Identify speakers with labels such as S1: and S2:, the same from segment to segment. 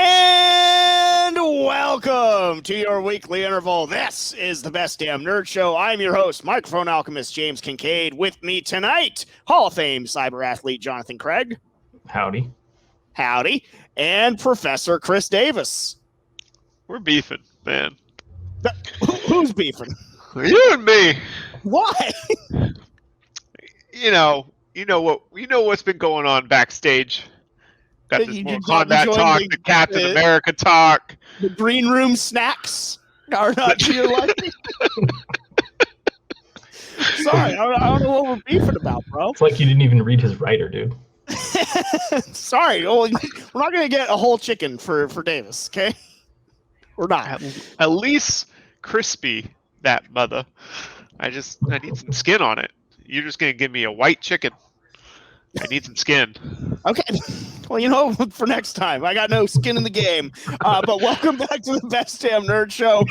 S1: And welcome to your weekly interval. This is the Best Damn Nerd Show. I'm your host, microphone alchemist James Kincaid. With me tonight, Hall of Fame cyber athlete Jonathan Craig.
S2: Howdy.
S1: Howdy. And Professor Chris Davis.
S3: We're beefing, man.
S1: Who's beefing?
S3: You and me.
S1: Why?
S3: You know what's been going on backstage. Got this Mortal Kombat talk, the Captain America talk.
S1: The green room snacks are not to your liking. Sorry, I don't know what we're beefing about, bro.
S2: It's like you didn't even read his writer, dude.
S1: Sorry, we're not going to get a whole chicken for Davis, okay? We're not.
S3: At least crispy, that mother. I need some skin on it. You're just going to give me a white chicken. I need some skin.
S1: Okay. Well, for next time. I got no skin in the game. But welcome back to the Best Damn Nerd Show.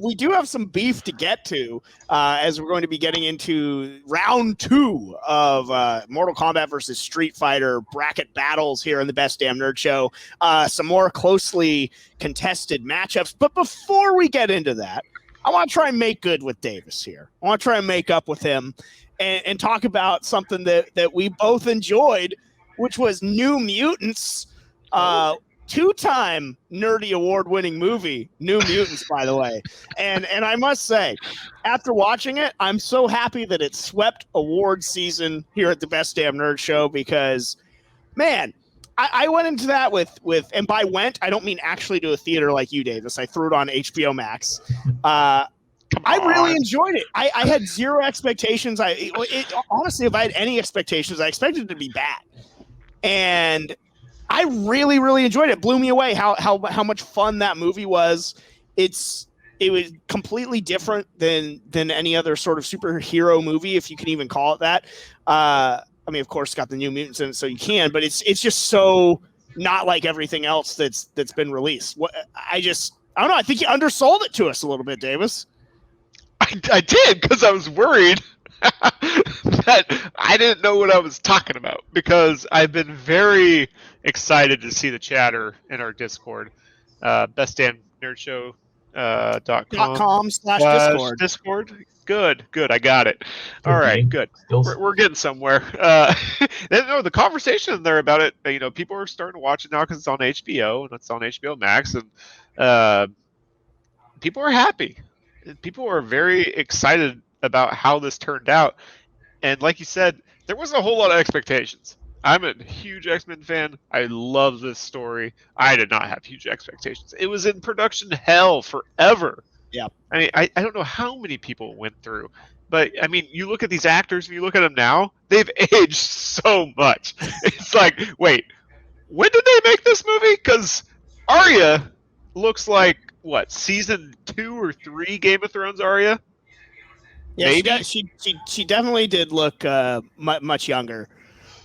S1: We do have some beef to get to as we're going to be getting into round 2 of Mortal Kombat versus Street Fighter bracket battles here in the Best Damn Nerd Show. Some more closely contested matchups. But before we get into that, I want to try and make good with Davis here. I want to try and make up with him and talk about something that we both enjoyed, which was New Mutants, 2-time Nerdy Award-winning movie, New Mutants, by the way. And I must say, after watching it, I'm so happy that it swept award season here at the Best Damn Nerd Show because, man, I went into that with, and by went, I don't mean actually to a theater like you, Davis. I threw it on HBO Max. I really enjoyed it. I had zero expectations. Honestly, if I had any expectations, I expected it to be bad. And I really, really enjoyed it. It blew me away how much fun that movie was. It was completely different than any other sort of superhero movie, if you can even call it that. I mean, of course, it's got the New Mutants in it, so you can, but it's just so not like everything else that's been released. I don't know. I think you undersold it to us a little bit, Davis.
S3: I did, because I was worried that I didn't know what I was talking about, because I've been very excited to see the chatter in our Discord, bestdamnnerdshow.com/Discord. Discord. Good. I got it. All right, good. We're getting somewhere. No, the conversation there about it, people are starting to watch it now because it's on HBO and it's on HBO Max, and people are happy. People are very excited about how this turned out. And like you said, there wasn't a whole lot of expectations. I'm a huge X-Men fan. I love this story. I did not have huge expectations. It was in production hell forever.
S1: Yeah.
S3: I mean, I don't know how many people went through. But, I mean, you look at these actors, and you look at them now, they've aged so much. It's like, wait, when did they make this movie? Because Arya looks like, what, season 2 or 3 Game of Thrones Arya?
S1: Yeah, she definitely did look much younger.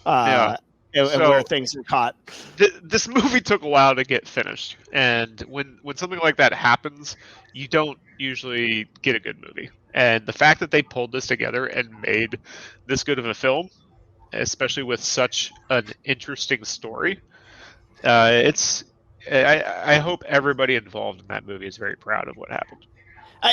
S3: Yeah.
S1: Where things were caught.
S3: This movie took a while to get finished, and when something like that happens, you don't usually get a good movie. And the fact that they pulled this together and made this good of a film, especially with such an interesting story, I hope everybody involved in that movie is very proud of what happened.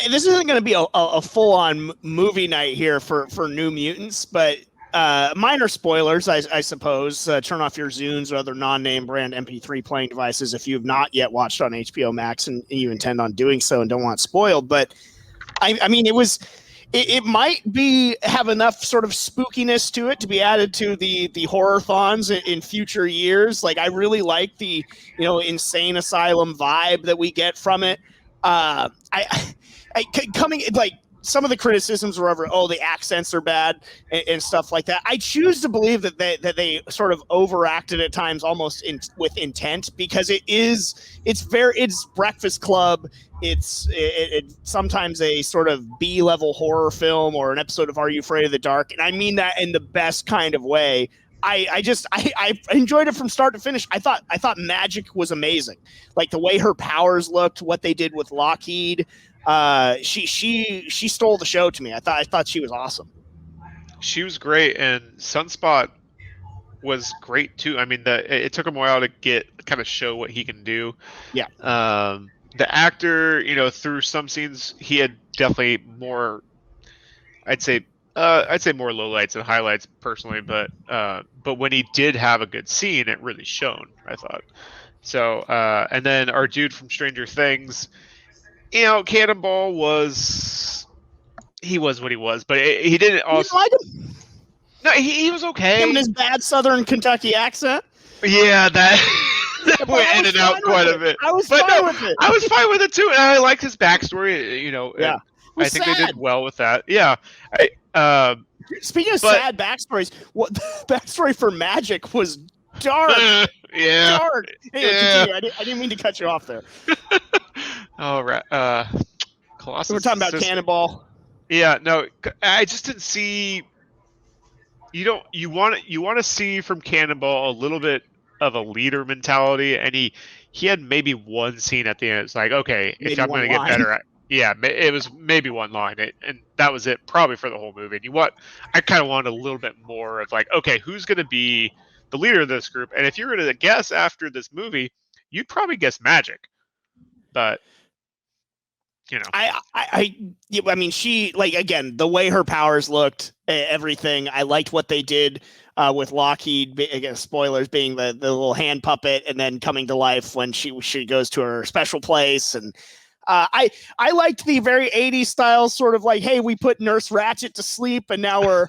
S1: This isn't going to be a full-on movie night here for New Mutants, but minor spoilers, I suppose. Turn off your Zunes or other non-name brand MP3 playing devices if you have not yet watched on HBO Max and you intend on doing so and don't want it spoiled. But I mean, it might have enough sort of spookiness to it to be added to the horror-thons in future years. Like, I really like the insane asylum vibe that we get from it. Some of the criticisms were over, the accents are bad and stuff like that. I choose to believe that they sort of overacted at times, almost with intent, because it's Breakfast Club. It's sometimes a sort of B-level horror film or an episode of Are You Afraid of the Dark? And I mean that in the best kind of way. I enjoyed it from start to finish. I thought Magic was amazing. Like the way her powers looked, what they did with Lockheed. She stole the show to me. I thought she was awesome.
S3: She was great, and Sunspot was great too. I mean, it took him a while to kind of show what he can do.
S1: Yeah.
S3: The actor, through some scenes, he had definitely more. I'd say more lowlights and highlights personally, but when he did have a good scene, it really shone, I thought. So, and then our dude from Stranger Things, Cannonball was what he was, but he didn't also.
S1: You like him?
S3: No, he was okay.
S1: Him and his bad Southern Kentucky accent.
S3: Yeah, that went in and out quite a bit.
S1: I was fine with it.
S3: I was fine with it too, and I liked his backstory.
S1: Yeah.
S3: I think they did well with that. Yeah.
S1: Speaking of sad backstories, what the backstory for Magic was dark.
S3: Yeah.
S1: Dark. Anyway,
S3: Yeah.
S1: I didn't mean to cut you off there.
S3: All right. Colossus.
S1: We're talking about Cannonball.
S3: Yeah. No, I just didn't see. You want to see from Cannonball a little bit of a leader mentality, and he had maybe one scene at the end. It's like, okay, if I'm going to get better, it was maybe one line, and that was it, probably for the whole movie. And I kind of wanted a little bit more of like, okay, who's going to be the leader of this group? And if you were to guess after this movie, you'd probably guess Magic, but.
S1: I mean, she, like, again, the way her powers looked, everything. I liked what they did with Lockheed. Again, spoilers, being the little hand puppet, and then coming to life when she goes to her special place. And I liked the very 80s style, sort of like, hey, we put Nurse Ratched to sleep, and now we're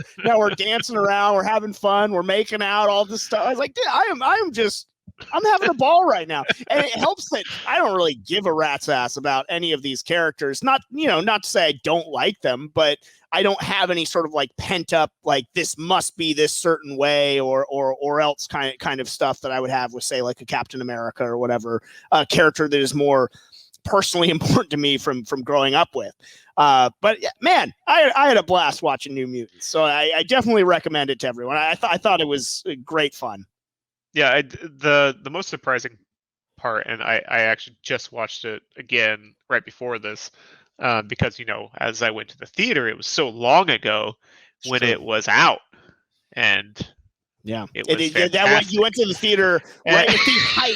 S1: dancing around, we're having fun, we're making out, all this stuff. I was like, dude, I'm having a ball right now. And it helps that I don't really give a rat's ass about any of these characters. Not to say I don't like them, but I don't have any sort of like pent up, like this must be this certain way or else kind of stuff that I would have with, say, like a Captain America or whatever, a character that is more personally important to me from growing up with. But man, I had a blast watching New Mutants. So I definitely recommend it to everyone. I thought it was great fun.
S3: Yeah, the most surprising part, and I actually just watched it again right before this, because as I went to the theater, it was so long ago when it was out, and
S1: yeah,
S3: it was
S1: you went to the theater right at the height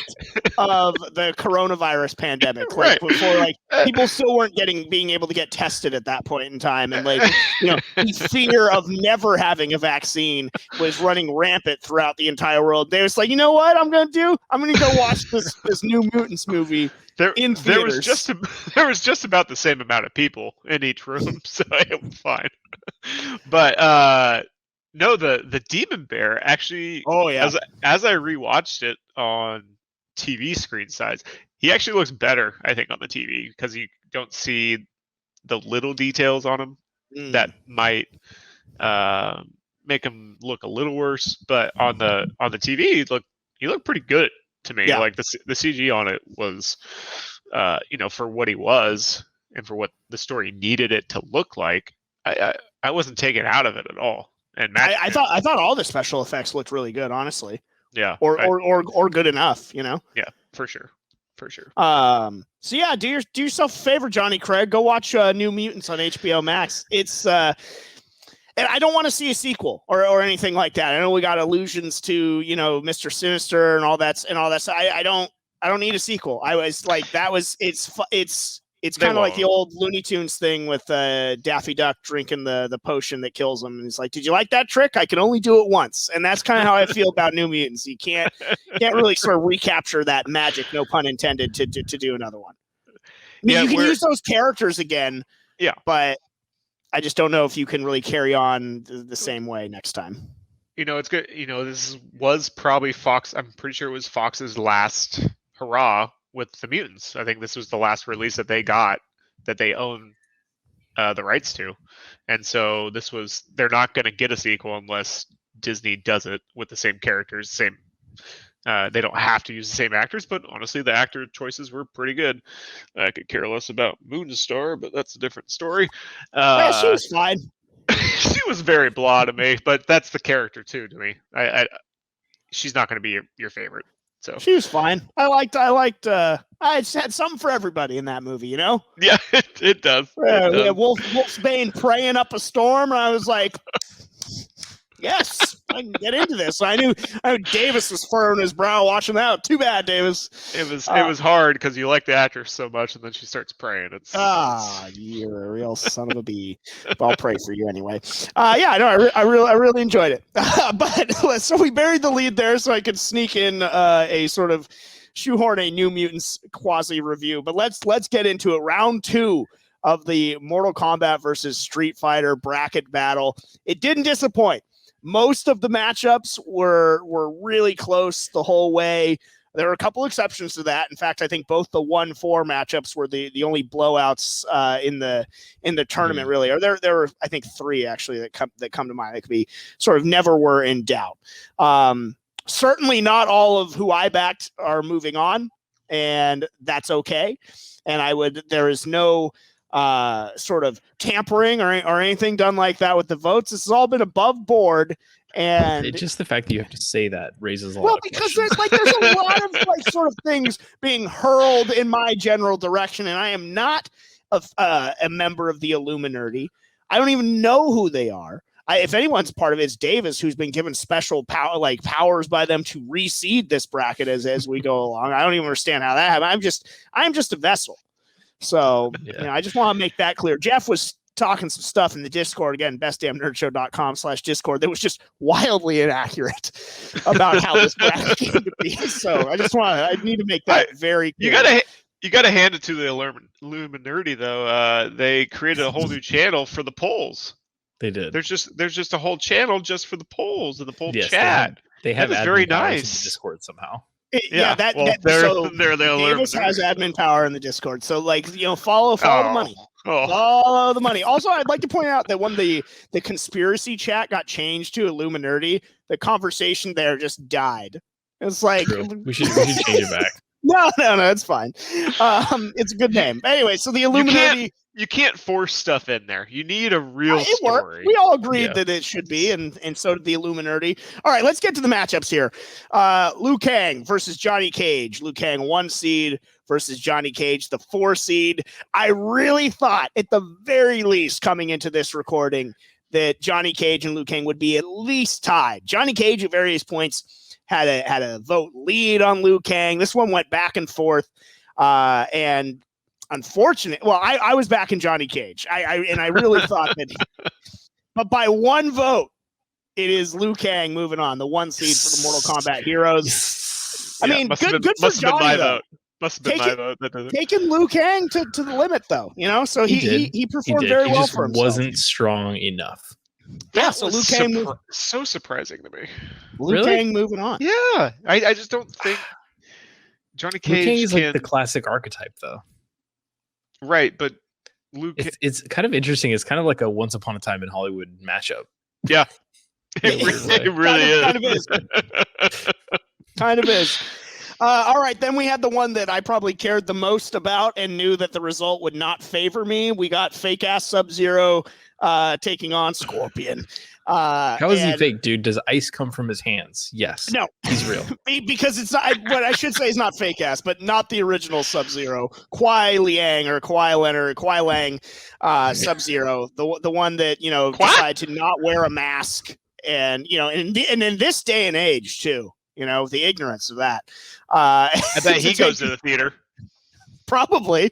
S1: of the coronavirus pandemic, like before, like people still weren't being able to get tested at that point in time, and like the fear of never having a vaccine was running rampant throughout the entire world. They was like, you know what I'm gonna do? I'm gonna go watch this New Mutants movie in theaters.
S3: There was just about the same amount of people in each room, so it was fine. But no, the Demon Bear actually.
S1: Oh yeah.
S3: As I rewatched it on TV screen size, he actually looks better, I think, on the TV, because you don't see the little details on him that might make him look a little worse. But on the TV, he looked pretty good to me. Yeah. Like the CG on it was, for what he was and for what the story needed it to look like. I wasn't taken out of it at all. And
S1: I thought all the special effects looked really good, honestly.
S3: Yeah.
S1: Or good enough, Yeah,
S3: for sure.
S1: So yeah, do yourself a favor, Johnny Craig. Go watch New Mutants on HBO Max. It's and I don't want to see a sequel or anything like that. I know we got allusions to Mr. Sinister and all that. So I don't need a sequel. I was like, it's kind of like the old Looney Tunes thing with Daffy Duck drinking the potion that kills him. And he's like, did you like that trick? I can only do it once. And that's kind of how I feel about New Mutants. You can't really sort of recapture that magic, no pun intended, to do another one. I mean, you can use those characters again.
S3: Yeah.
S1: But I just don't know if you can really carry on the same way next time.
S3: It's good. This was probably Fox. I'm pretty sure it was Fox's last hurrah with the Mutants. I think this was the last release that they got that they own the rights to, and so they're not going to get a sequel unless Disney does it with the same characters. They don't have to use the same actors, but honestly, the actor choices were pretty good. I could care less about Moonstar, but that's a different story.
S1: Yeah, she was fine.
S3: She was very blah to me, but that's the character too to me. She's not going to be your favorite. So
S1: she was fine. I just had something for everybody in that movie,
S3: Yeah, it does.
S1: Yeah, Wolfsbane praying up a storm, and I was like, Yes, I can get into this. I knew Davis was furrowing his brow watching that. Too bad, Davis.
S3: It was hard because you like the actress so much, and then she starts praying.
S1: You're a real son of a bee. But I'll pray for you anyway. I really enjoyed it. But so we buried the lead there, so I could sneak in a sort of shoehorn a New Mutants quasi review. But let's get into it. Round 2 of the Mortal Kombat versus Street Fighter bracket battle. It didn't disappoint. Most of the matchups were really close the whole way. There were a couple exceptions to that. In fact, I think both the 1-4 matchups were the only blowouts in the tournament, really. Or there were, I think, 3 actually that come to mind. That could be sort of never were in doubt. Certainly not all of who I backed are moving on, and that's okay. And there is no sort of tampering or anything done like that with the votes. This has all been above board, and
S4: it's just the fact that you have to say that raises a lot of
S1: because
S4: questions.
S1: there's a lot of sort of things being hurled in my general direction, and I am not a member of the Illuminati. I don't even know who they are. If anyone's part of it, it's Davis, who's been given special powers by them to reseed this bracket as we go along. I don't even understand how that happened. I'm just a vessel. So I just want to make that clear. Jeff was talking some stuff in the Discord, again, bestdamnnerdshow.com/Discord, that was just wildly inaccurate about how this bracket came to be. So I need to make that very clear.
S3: You gotta hand it to the Illuminati though. They created a whole new channel for the polls.
S4: They did.
S3: There's just a whole channel just for the polls and the poll
S4: yes,
S3: Chat.
S4: They have
S3: that is
S4: admin
S3: very
S4: powers
S3: nice.
S4: in the Discord somehow.
S3: They're the
S1: Davis has admin power in the Discord, so follow the money. Follow the money. Also, I'd like to point out that when the conspiracy chat got changed to Illuminati, the conversation there just died. It's like
S4: we should change it back.
S1: No, it's fine. It's a good name. Anyway, so the Illuminati.
S3: You can't force stuff in there. You need a real story.
S1: Worked. We all agreed that it should be, and so did the Illuminati. All right, let's get to the matchups here. Liu Kang versus Johnny Cage. Liu Kang 1 seed versus Johnny Cage, the 4 seed. I really thought, at the very least, coming into this recording, that Johnny Cage and Liu Kang would be at least tied. Johnny Cage at various points had a vote lead on Liu Kang. This one went back and forth, and unfortunate. Well, I was back in Johnny Cage. I really thought that, but by 1 vote, it is Liu Kang moving on, the 1 seed for the Mortal Kombat Heroes. I mean, good for Johnny though.
S3: Must have been my vote.
S1: Taking Liu Kang to the limit though, so he performed very well for himself.
S4: Wasn't strong enough.
S1: So Liu Kang
S3: so surprising to me.
S1: Liu Kang moving on.
S3: Yeah, I just don't think Johnny Cage
S4: Liu Kang is like the classic archetype though.
S3: Right, but
S4: it's kind of interesting. It's kind of like a Once Upon a Time in Hollywood matchup.
S3: Yeah, it really is.
S1: Kind of is. All right, then we had the one that I probably cared the most about and knew that the result would not favor me. We got fake ass Sub-Zero taking on Scorpion.
S4: How is he fake, dude? Does ice come from his hands? Yes.
S1: No,
S4: he's real.
S1: Because it's not. What I should say is not fake ass, but not the original Sub-Zero. Kwai Liang or Kwai Leonard, Kwai Lang Sub-Zero, the one that decided to not wear a mask, and and in this day and age too, the ignorance of that.
S3: I bet he goes to the theater.
S1: Probably.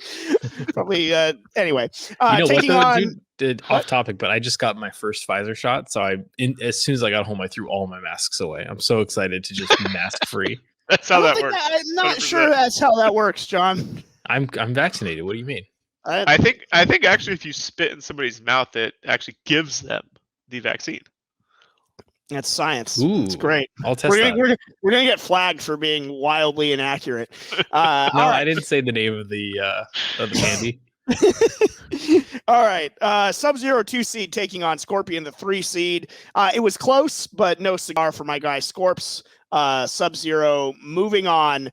S1: Anyway,
S4: taking on. Dude, off topic, but I just got my first Pfizer shot, so as soon as I got home, I threw all my masks away. I'm so excited to just be mask free.
S3: That's how that works.
S1: I'm not sure that's how that works, John.
S4: I'm vaccinated. What do you mean?
S3: I think actually, if you spit in somebody's mouth, it actually gives them the vaccine.
S1: That's science.
S4: Ooh,
S1: it's great.
S4: I'll test that.
S1: We're gonna get flagged for being wildly inaccurate.
S4: No, I didn't say the name of the candy.
S1: All right. Sub-Zero 2 seed taking on Scorpion, the 3 seed. It was close, but no cigar for my guy Scorps. Sub-Zero moving on.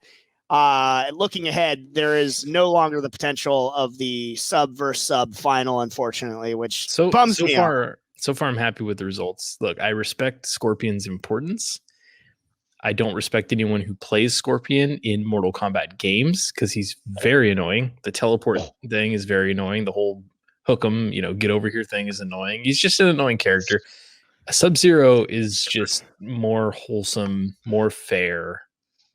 S1: Looking ahead, there is no longer the potential of the sub versus sub final, unfortunately, which bums me out.
S4: So far, I'm happy with the results. Look, I respect Scorpion's importance. I don't respect anyone who plays Scorpion in Mortal Kombat games because he's very annoying. The teleport thing is very annoying. The whole hook 'em, get over here thing is annoying. He's just an annoying character. Sub-Zero is just more wholesome, more fair,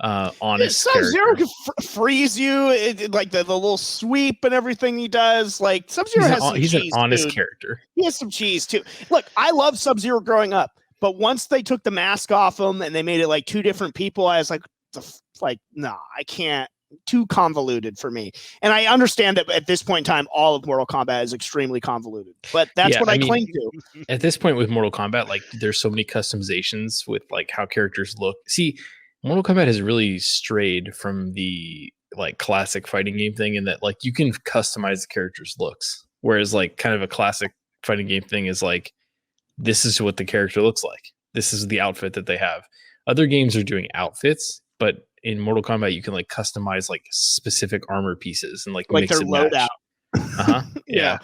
S4: honest
S1: Sub-Zero
S4: character.
S1: can freeze you, like the little sweep and everything he does. Like Sub-Zero has some
S4: He's
S1: cheese,
S4: an honest
S1: dude.
S4: character.
S1: He has some cheese too. Look, I love Sub-Zero growing up, but once they took the mask off him and they made it like two different people, I was like, nah, I can't. Too convoluted for me. And I understand that at this point in time, all of Mortal Kombat is extremely convoluted, but that's what I cling to.
S4: At this point with Mortal Kombat, like there's so many customizations with like how characters look. See, Mortal Kombat has really strayed from the like classic fighting game thing in that like you can customize the character's looks. Whereas like kind of a classic fighting game thing is like, this is what the character looks like. This is the outfit that they have. Other games are doing outfits, but in Mortal Kombat, you can like customize like specific armor pieces and like
S1: Like
S4: mix
S1: their
S4: and match.
S1: loadout.
S4: Yeah.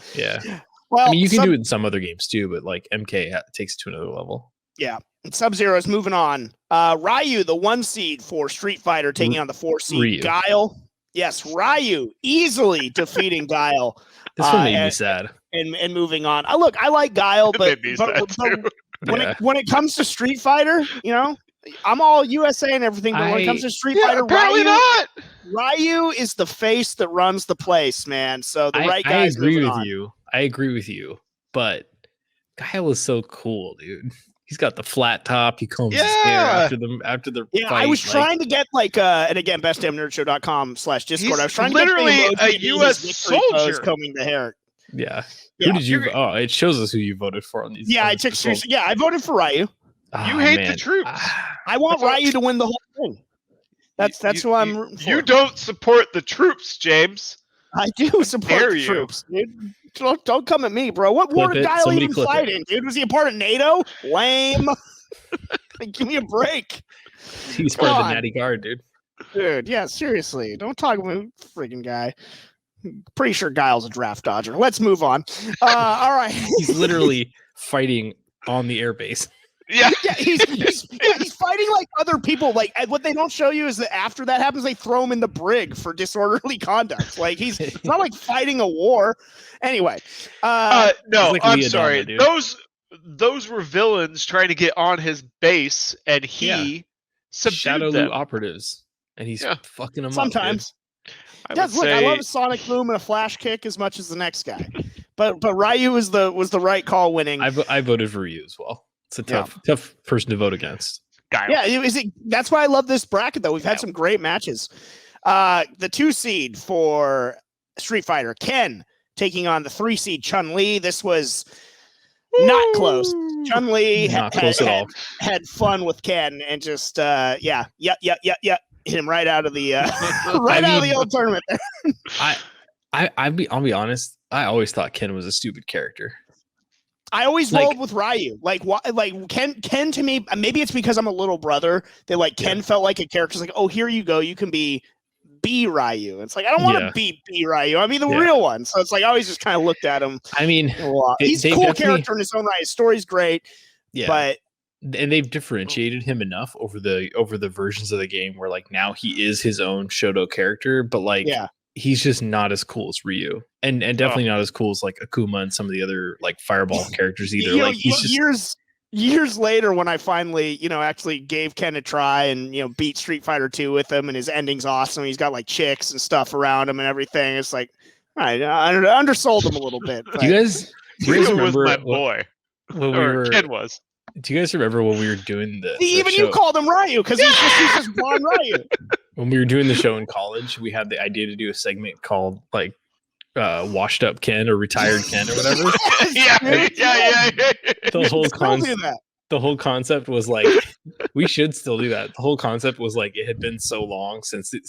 S1: Well,
S4: I mean, you can do it in some other games too, but like MK takes it to another level.
S1: Yeah. Sub-Zero is moving on. Ryu, the 1 seed for Street Fighter, taking on the 4 seed
S4: Ryu.
S1: Guile. Yes, Ryu
S4: This one made me sad.
S1: And moving on. Look, I like Guile, but when it comes to Street Fighter, you know, I'm all USA and everything, but when it comes to Street Fighter, Ryu is the face that runs the place, man. So the right guy.
S4: I agree with you, but Guile is so cool, dude. He's got the flat top. He combs his hair after the fight.
S1: I was trying to get like and again, bestdamnnerdshow.com/Discord. I was trying
S3: literally
S1: to get
S3: a U.S. soldier
S1: combing the hair.
S4: Yeah. Who did you? Oh, it shows us who you voted for on these.
S1: Yeah, I took seriously. Yeah, I voted for Ryu.
S3: You hate the troops.
S1: I want Ryu to win the whole thing. That's who I'm rooting for.
S3: You don't support the troops, James.
S1: I do support the troops, dude. Don't come at me, bro. What war did Guile even fight in, dude? Was he a part of NATO? Lame. Like, give me a break.
S4: He's part of the Natty Guard, dude.
S1: Dude, yeah, seriously. Don't talk about freaking guy. Pretty sure Guile's a draft dodger. Let's move on. All right.
S4: He's literally fighting on the airbase.
S1: Yeah, he's fighting like other people. Like what they don't show you is that after that happens, they throw him in the brig for disorderly conduct. Like he's not like fighting a war. Anyway,
S3: no,
S4: like
S3: I'm sorry. Those were villains trying to get on his base, and he subdued them.
S4: operatives, and he's fucking them
S1: sometimes.
S4: up.
S1: I love a sonic boom and a flash kick as much as the next guy, but Ryu was the right call, winning.
S4: I voted for Ryu as well. It's a tough person to vote against.
S3: Guile.
S1: Yeah, that's why I love this bracket, though. We've had some great matches. The 2 seed for Street Fighter, Ken, taking on the 3 seed Chun-Li. This was not close. Chun-Li had fun with Ken and just hit him right out of the out of the old tournament there.
S4: I'll be honest. I always thought Ken was a stupid character.
S1: I always rolled with Ryu. Like Ken to me, maybe it's because I'm a little brother that like Ken felt like a character's like, oh, here you go, you can be Ryu. It's like I don't want to be Ryu. I mean the real one. So it's like I always just kind of looked at him.
S4: I mean,
S1: he's a cool character in his own right. His story's great. Yeah, but
S4: they've differentiated him enough over the versions of the game where like now he is his own Shoto character, but like he's just not as cool as Ryu, and definitely not as cool as like Akuma and some of the other like Fireball characters either. Like he's just
S1: years later when I finally actually gave Ken a try and beat Street Fighter 2 with him, and his ending's awesome. He's got like chicks and stuff around him and everything. It's like I undersold him a little bit. But.
S4: Do you guys remember
S3: was my boy? Ken was.
S4: Do you guys remember when we were doing the
S1: even
S4: show?
S1: You called him Ryu because he's just blonde Ryu.
S4: When we were doing the show in college, we had the idea to do a segment called like washed up Ken or retired Ken or whatever.
S3: Yeah.
S4: The whole concept was like we should still do that. The whole concept was like it had been so long since the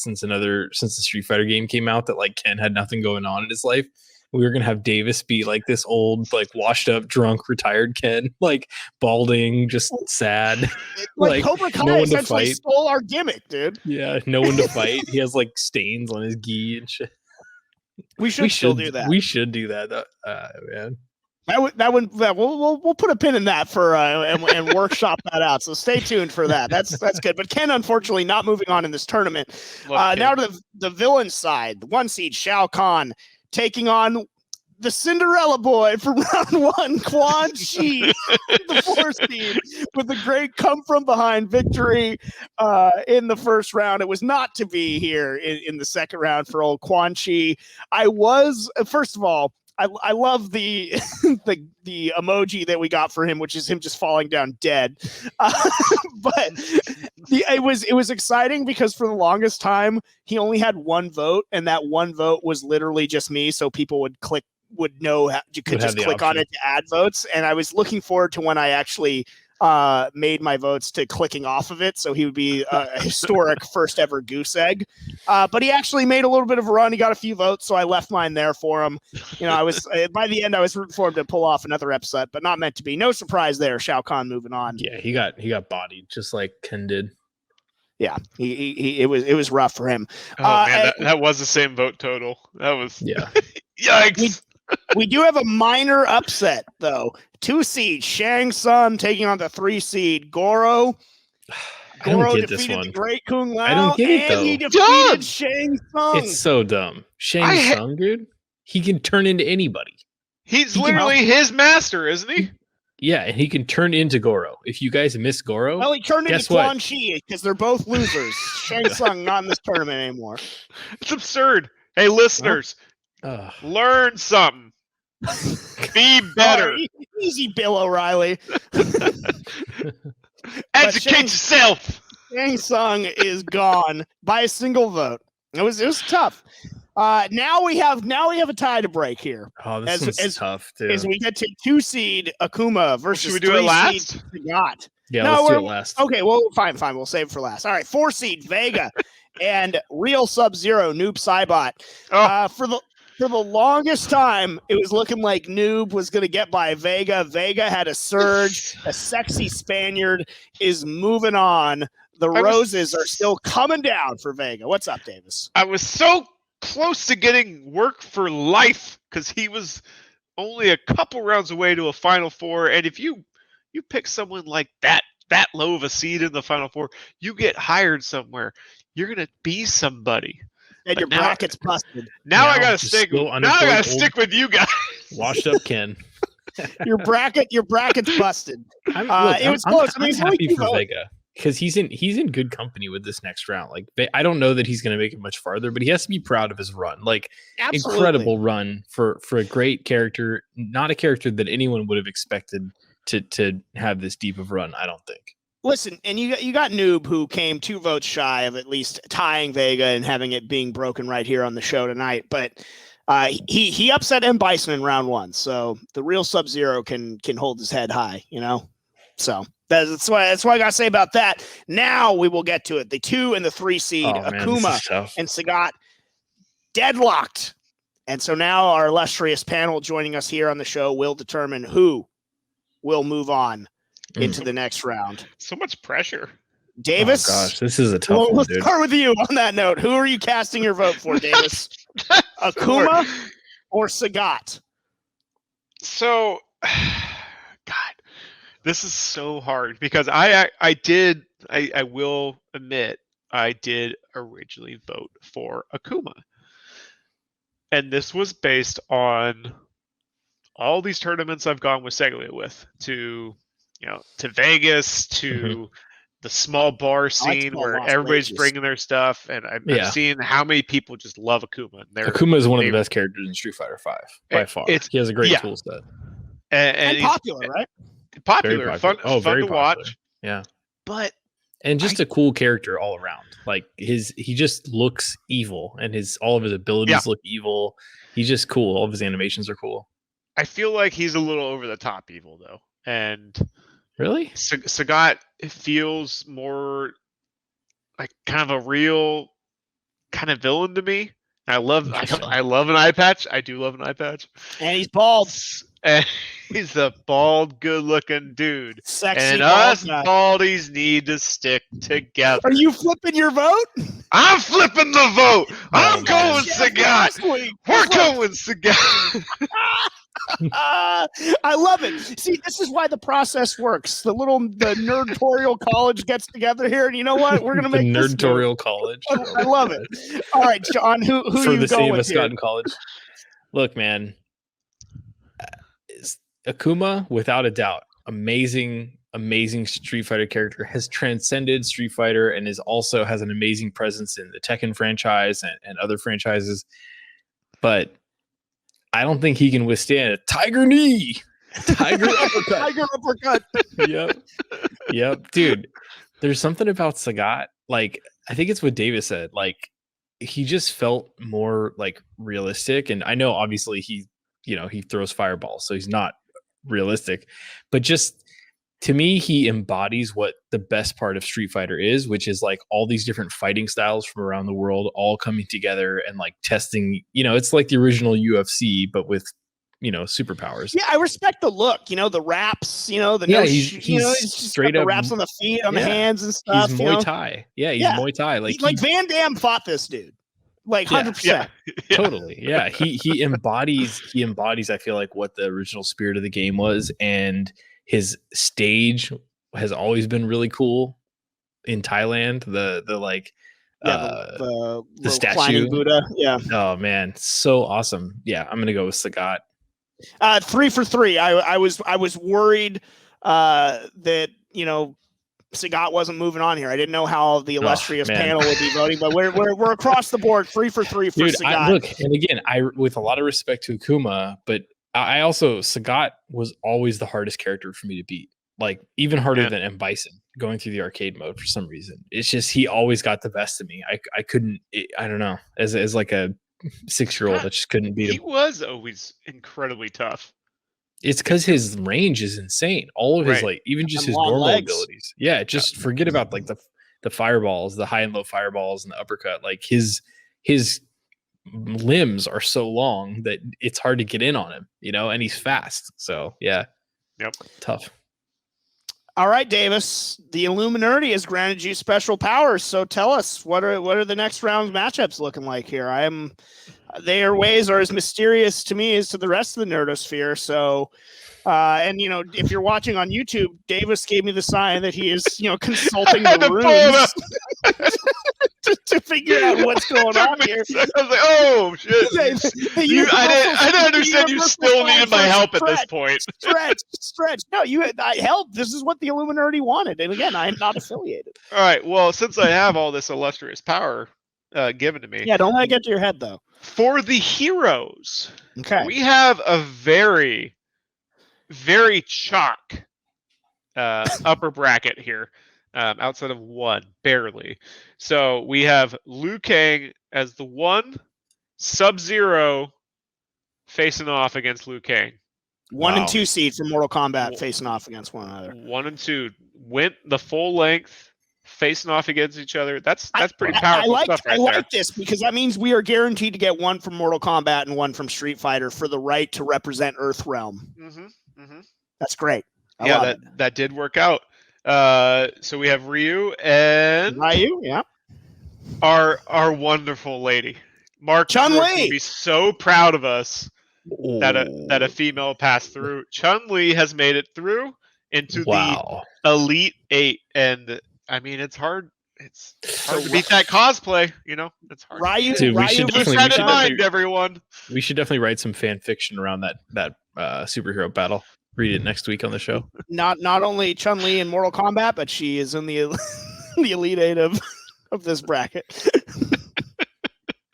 S4: Street Fighter game came out that like Ken had nothing going on in his life. We were gonna have Davis be like this old, like washed up, drunk, retired Ken, like balding, just sad.
S1: Like Cobra Kai essentially stole our gimmick, dude.
S4: Yeah, no one to fight. He has like stains on his gi and shit.
S1: We should still do that.
S4: We should do that, man.
S1: We'll put a pin in that for and workshop that out. So stay tuned for that. That's good. But Ken, unfortunately, not moving on in this tournament. Now to the villain side, the 1 seed Shao Kahn taking on the Cinderella boy from round 1, Quan Chi, the 4 seed, with a great come from behind victory in the first round. It was not to be here in the second round for old Quan Chi. First of all, I love the the emoji that we got for him, which is him just falling down dead. But it was exciting because for the longest time he only had 1 vote, and that 1 vote was literally just me. So people would know how you could just click on it to add votes. And I was looking forward to when I actually made my votes to clicking off of it, so he would be a historic first ever goose egg. But he actually made a little bit of a run. He got a few votes, so I left mine there for him. You know, I was by the end I was rooting for him to pull off another upset, but not meant to be. No surprise there. Shao Kahn moving on.
S4: Yeah, he got bodied just like Ken did.
S1: Yeah, it was rough for him.
S3: Oh man, that was the same vote total. That was yikes.
S1: We do have a minor upset though. 2 seed Shang Tsung taking on the 3 seed Goro.
S4: I don't get
S1: defeated
S4: this one.
S1: the great Kung Lao.
S4: I don't get it, though.
S1: And he defeated Shang Tsung.
S4: It's so dumb. Shang Tsung, dude. He can turn into anybody.
S3: He's literally his master, isn't he?
S4: Yeah, and he can turn into Goro. If you guys miss Goro,
S1: well, he turned into
S4: guess what?
S1: Quan Chi because they're both losers. Shang Tsung not in this tournament anymore.
S3: It's absurd. Hey, listeners, learn something. Be better.
S1: Easy, Bill O'Reilly.
S3: Educate yourself.
S1: Shang Tsung is gone by a single vote. It was tough. Now we have a tie to break here.
S4: Oh, this is tough too.
S1: As we get to 2 seed Akuma versus
S3: Should we do it
S1: 3
S3: last?
S1: seed Sagat.
S4: Yeah, let's do it last.
S1: Okay, well, fine. We'll save it for last. All right, 4 seed Vega and Real Sub-Zero Noob Saibot. For the longest time, it was looking like Noob was going to get by Vega. Vega had a surge. A sexy Spaniard is moving on. The roses are still coming down for Vega. What's up, Davis?
S3: I was so close to getting work for life because he was only a couple rounds away to a Final Four. And if you pick someone like that low of a seed in the Final Four, you get hired somewhere. You're going to be somebody.
S1: And
S3: but
S1: your bracket's busted.
S3: Now I gotta stick. Now I gotta stick with you guys.
S4: Washed up Ken.
S1: Your bracket's busted. It was close.
S4: I'm happy for Vega because he's in good company with this next round. Like I don't know that he's going to make it much farther, but he has to be proud of his run. Like incredible run for a great character, not a character that anyone would have expected to have this deep of run. I don't think. Listen,
S1: and you got Noob, who came 2 votes shy of at least tying Vega and having it being broken right here on the show tonight. But he upset M. Bison in round 1, so the Real Sub-Zero can hold his head high, you know. So that's what I gotta say about that. Now we will get to it. The 2 and the 3 seed Akuma and Sagat deadlocked, and so now our illustrious panel joining us here on the show will determine who will move on into the next round.
S3: So much pressure.
S1: Davis.
S4: Oh gosh, this is a tough one,
S1: let's
S4: dude.
S1: start with you on that note. Who are you casting your vote for, Davis? Akuma or Sagat?
S3: So, God, this is so hard because I will admit I did originally vote for Akuma. And this was based on all these tournaments I've gone with Segway with to Vegas, to the small bar scene where everybody's bringing their stuff, and I'm seeing how many people just love Akuma.
S4: Akuma is one of the best characters in Street Fighter V by far. He has a great tool set,
S1: and popular, right?
S3: Popular, fun to watch.
S4: Yeah,
S3: and
S4: just a cool character all around. Like he just looks evil, and all of his abilities look evil. He's just cool. All of his animations are cool.
S3: I feel like he's a little over the top evil though, and.
S4: Really?
S3: Sagat feels more like kind of a real kind of villain to me. I love an eye patch. I do love an eye patch.
S1: And he's bald.
S3: And he's a bald, good-looking dude.
S1: Sexy
S3: and
S1: bald
S3: us
S1: guy.
S3: Baldies need to stick together.
S1: Are you flipping your vote?
S3: I'm flipping the vote. I'm going Sagat. We're going Sagat.
S1: I love it. See, this is why the process works. The nerdtorial college gets together here, and you know what? We're gonna make
S4: the nerdtorial college.
S1: I love it. All right, John, who
S4: for
S1: you
S4: the
S1: going
S4: same
S1: with
S4: as Scott in college? Look, man, Akuma, without a doubt, amazing Street Fighter character, has transcended Street Fighter and also has an amazing presence in the Tekken franchise and other franchises. But I don't think he can withstand a Tiger Knee. Tiger uppercut.
S1: Tiger uppercut.
S4: Yep. Dude, there's something about Sagat. Like, I think it's what Davis said. Like, he just felt more like realistic. And I know obviously he throws fireballs, so he's not realistic. But just to me, he embodies what the best part of Street Fighter is, which is like all these different fighting styles from around the world all coming together and like testing. It's like the original UFC, but with superpowers.
S1: Yeah, I respect the look. The wraps. He's just
S4: straight
S1: got the
S4: up
S1: wraps on the feet, on the hands and stuff.
S4: He's Muay Thai. Yeah, he's Muay Thai.
S1: Like Van Damme fought this dude. Like 100%.
S3: Yeah.
S4: Totally. Yeah. He embodies. I feel like what the original spirit of the game was, and his stage has always been really cool in Thailand. The statue
S1: Buddha. Yeah.
S4: Oh man, so awesome. Yeah, I'm gonna go with Sagat.
S1: 3 for 3. I was worried that Sagat wasn't moving on here. I didn't know how the illustrious panel would be voting, but we're across the board 3 for 3 for Sagat.
S4: And again, I with a lot of respect to Akuma, but I also Sagat was always the hardest character for me to beat. Like even harder than M. Bison going through the arcade mode for some reason. It's just he always got the best of me. I couldn't. I don't know. As like a 6-year-old, I just couldn't beat him.
S3: He was always incredibly tough.
S4: It's because his range is insane. All of his even just his normal abilities. Yeah, just forget about like the fireballs, the high and low fireballs, and the uppercut. Like his limbs are so long that it's hard to get in on him, and he's fast. So yeah, tough.
S1: All right, Davis, the Illuminati has granted you special powers. So tell us, what are the next round's matchups looking like here? Their ways are as mysterious to me as to the rest of the nerdosphere. So, if you're watching on YouTube, Davis gave me the sign that he is, consulting the runes to figure out what's going on here.
S3: I was like, oh shit! I didn't understand you still needed my help at this point.
S1: Stretch. No, I helped. This is what the Illuminati wanted, and again, I am not affiliated.
S3: All right. Well, since I have all this illustrious power given to me,
S1: don't let it get to your head though.
S3: For the heroes,
S1: we
S3: have a very, very chalk upper bracket here, outside of one, barely. So we have Liu Kang as the 1, Sub-Zero facing off against Liu Kang.
S1: 1 and 2 seed for Mortal Kombat facing off against one another.
S3: 1 and 2 went the full length. Facing off against each other. That's pretty powerful stuff right
S1: I like this because that means we are guaranteed to get 1 from Mortal Kombat and 1 from Street Fighter for the right to represent Earthrealm. That's great.
S3: That did work out. So we have Ryu and our wonderful lady. Mark
S1: Chun-Li
S3: would be so proud of us that a female passed through. Chun-Li has made it through into the Elite 8, and I mean, it's hard. It's hard to beat that cosplay. It's hard.
S1: Ryu,
S4: we should definitely
S3: everyone.
S4: We should definitely write some fan fiction around that superhero battle. Read it next week on the show.
S1: Not only Chun-Li in Mortal Kombat, but she is in the Elite 8 of this bracket.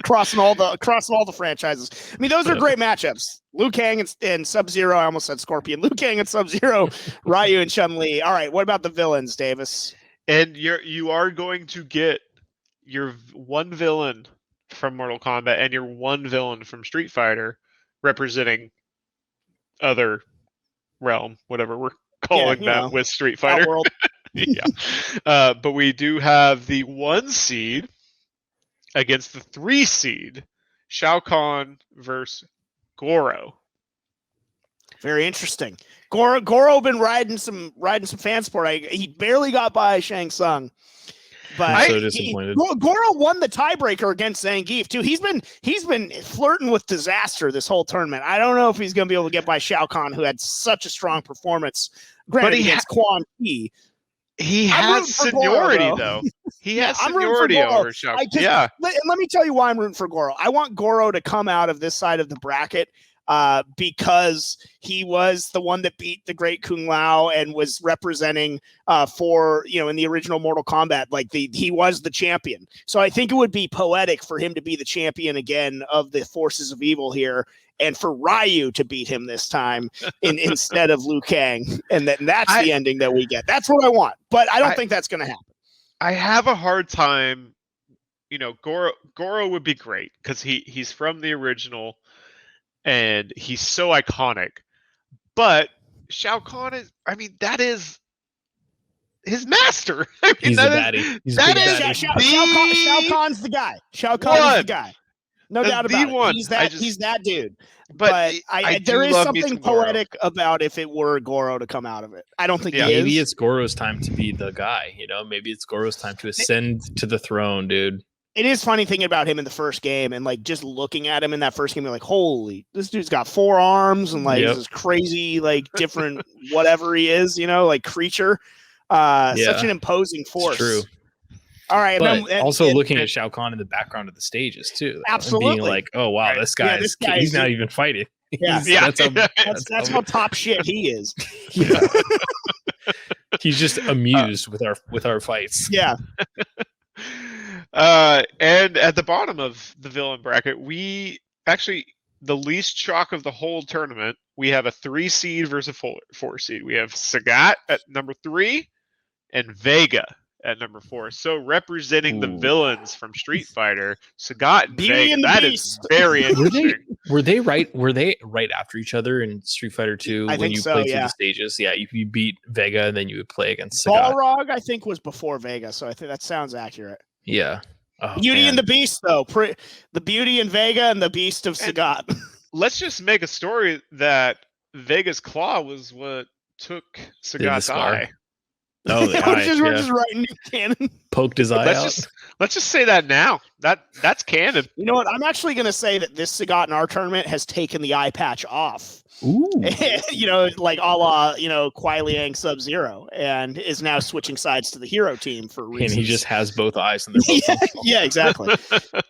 S1: crossing all the franchises. I mean, those are great matchups. Liu Kang and Sub-Zero. I almost said Scorpion. Liu Kang and Sub-Zero. Ryu and Chun-Li. All right, what about the villains, Davis?
S3: And you are going to get your 1 villain from Mortal Kombat and your 1 villain from Street Fighter representing other realm, whatever we're calling that with Street Fighter. But we do have the 1 seed against the 3 seed, Shao Kahn versus Goro.
S1: Very interesting. Goro been riding some fan sport. He barely got by Shang Tsung. But
S4: I'm so disappointed.
S1: Goro won the tiebreaker against Zangief too. He's been flirting with disaster this whole tournament. I don't know if he's going to be able to get by Shao Kahn, who had such a strong perforance. Granted, against Quan Chi.
S3: He has seniority, though. He has seniority over Shao Kahn.
S1: And let me tell you why I'm rooting for Goro. I want Goro to come out of this side of the bracket because he was the one that beat the great Kung Lao and was representing for, in the original Mortal Kombat, like he was the champion. So I think it would be poetic for him to be the champion again of the forces of evil here, and for Ryu to beat him this time instead of Liu Kang. And that's the ending that we get. That's what I want, but I don't think that's going to happen.
S3: I have a hard time, Goro would be great because he's from the original and he's so iconic. But Shao Kahn that is his master.
S4: He's a baddie.
S1: Shao Kahn's the guy. Shao Kahn is the guy. No doubt about it. He's that dude. But there is something poetic about if it were Goro to come out of it. I don't think
S4: maybe it's Goro's time to be the guy. Maybe it's Goro's time to ascend to the throne, dude.
S1: It is funny thinking about him in the first game and like just looking at him in that first game, you're like, holy, this dude's got 4 arms and like this crazy, like different whatever he is, like creature. Such an imposing force.
S4: It's true.
S1: All right,
S4: but also looking at Shao Kahn in the background of the stages too.
S1: Absolutely,
S4: and being like, "Oh wow, this guy he's not even fighting."
S1: That's how top shit he is.
S4: He's just amused with our fights.
S1: Yeah.
S3: And at the bottom of the villain bracket, we actually the least chalk of the whole tournament. We have a 3 seed versus a 4 seed. We have Sagat at number 3 and Vega at number 4. So representing the villains from Street Fighter, Sagat and Vega. That is very interesting.
S4: Were they right after each other in Street Fighter 2 when you played through the stages? Yeah, you beat Vega and then you would play against Sagat.
S1: Balrog, I think, was before Vega, so I think that sounds accurate.
S4: Yeah.
S1: Oh, Beauty and the Beast, though. The Beauty and Vega and the Beast of Sagat.
S3: Let's just make a story that Vega's claw was what took Sagat's eye.
S4: Oh,
S1: we're just writing new canon.
S4: Poked his eye out.
S3: Let's just say that now. That's canon.
S1: You know what? I'm actually going to say that this Sagat in our tournament has taken the eye patch off.
S4: Ooh.
S1: Like a la, Kuai Liang Sub-Zero, and is now switching sides to the hero team for reasons.
S4: And he just has both eyes. And they're both
S1: yeah, exactly.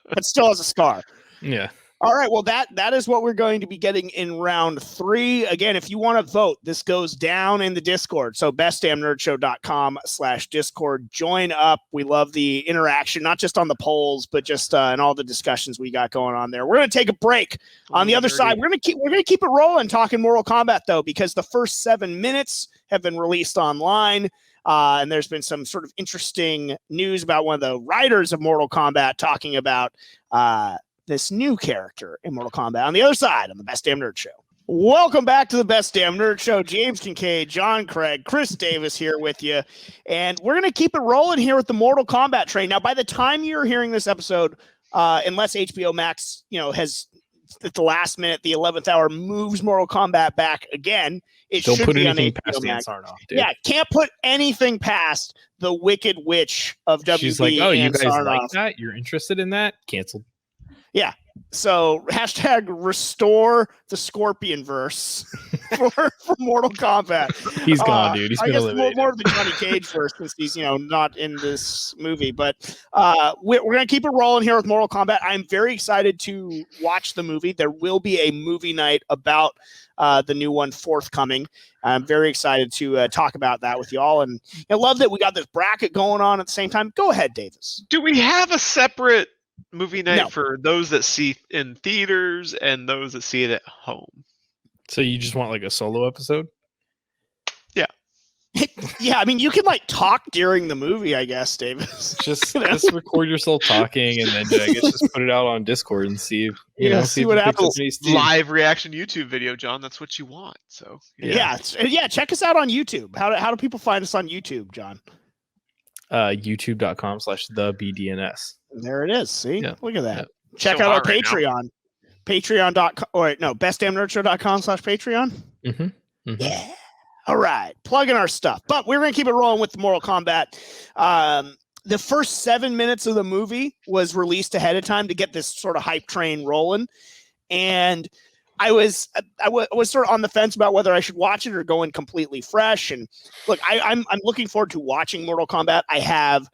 S1: But still has a scar.
S4: Yeah.
S1: All right, well, that is what we're going to be getting in round 3. Again, if you want to vote, this goes down in the Discord. So bestdamnnerdshow.com/Discord. Join up. We love the interaction, not just on the polls, but just in all the discussions we got going on there. We're going to take a break. On the other side, we're going to keep it rolling talking Mortal Kombat, though, because the first 7 minutes have been released online. And there's been some sort of interesting news about one of the writers of Mortal Kombat talking about this new character in Mortal Kombat. On the other side, on the Best Damn Nerd Show. Welcome back to the Best Damn Nerd Show. James Kincaid, John Craig, Chris Davis here with you. And we're going to keep it rolling here with the Mortal Kombat train. Now, by the time you're hearing this episode, unless HBO Max, has at the last minute, the 11th hour, moves Mortal Kombat back again, it
S4: Don't
S1: should
S4: put
S1: be on
S4: anything
S1: HBO
S4: past
S1: Max.
S4: Sarnoff, dude.
S1: Yeah, can't put anything past the Wicked Witch of WB.
S4: She's like, oh, you guys
S1: Sarnoff.
S4: like that? You're interested in that? Canceled.
S1: Yeah. So #restore the Scorpion verse for Mortal Kombat.
S4: He's gone, dude. He's
S1: I
S4: been
S1: guess
S4: eliminated.
S1: more of the Johnny Cage verse since he's not in this movie. But we're gonna keep it rolling here with Mortal Kombat. I'm very excited to watch the movie. There will be a movie night about the new one forthcoming. I'm very excited to talk about that with y'all, and I love that we got this bracket going on at the same time. Go ahead, Davis.
S3: Do we have a separate movie night for those that see in theaters and those that see it at home?
S4: So you just want like a solo episode?
S3: Yeah.
S1: Yeah, I mean, you can talk during the movie, I guess, Davis.
S4: Just record yourself talking, and then I guess just put it out on Discord and see if
S1: see what happens.
S3: Live reaction YouTube video, John. That's what you want. So
S1: yeah. Check us out on YouTube. How do people find us on YouTube, John?
S4: YouTube.com/thebdns.
S1: There it is. See, look at that.
S4: Yep.
S1: Check out our Patreon. Patreon.com. Or no, bestdamnnerdshow.com/Patreon.
S4: Mm-hmm. Mm-hmm.
S1: Yeah. All right, plugging our stuff, but we're gonna keep it rolling with the Mortal Kombat. The first 7 minutes of the movie was released ahead of time to get this sort of hype train rolling, and I was sort of on the fence about whether I should watch it or go in completely fresh. And look, I'm looking forward to watching Mortal Kombat. I have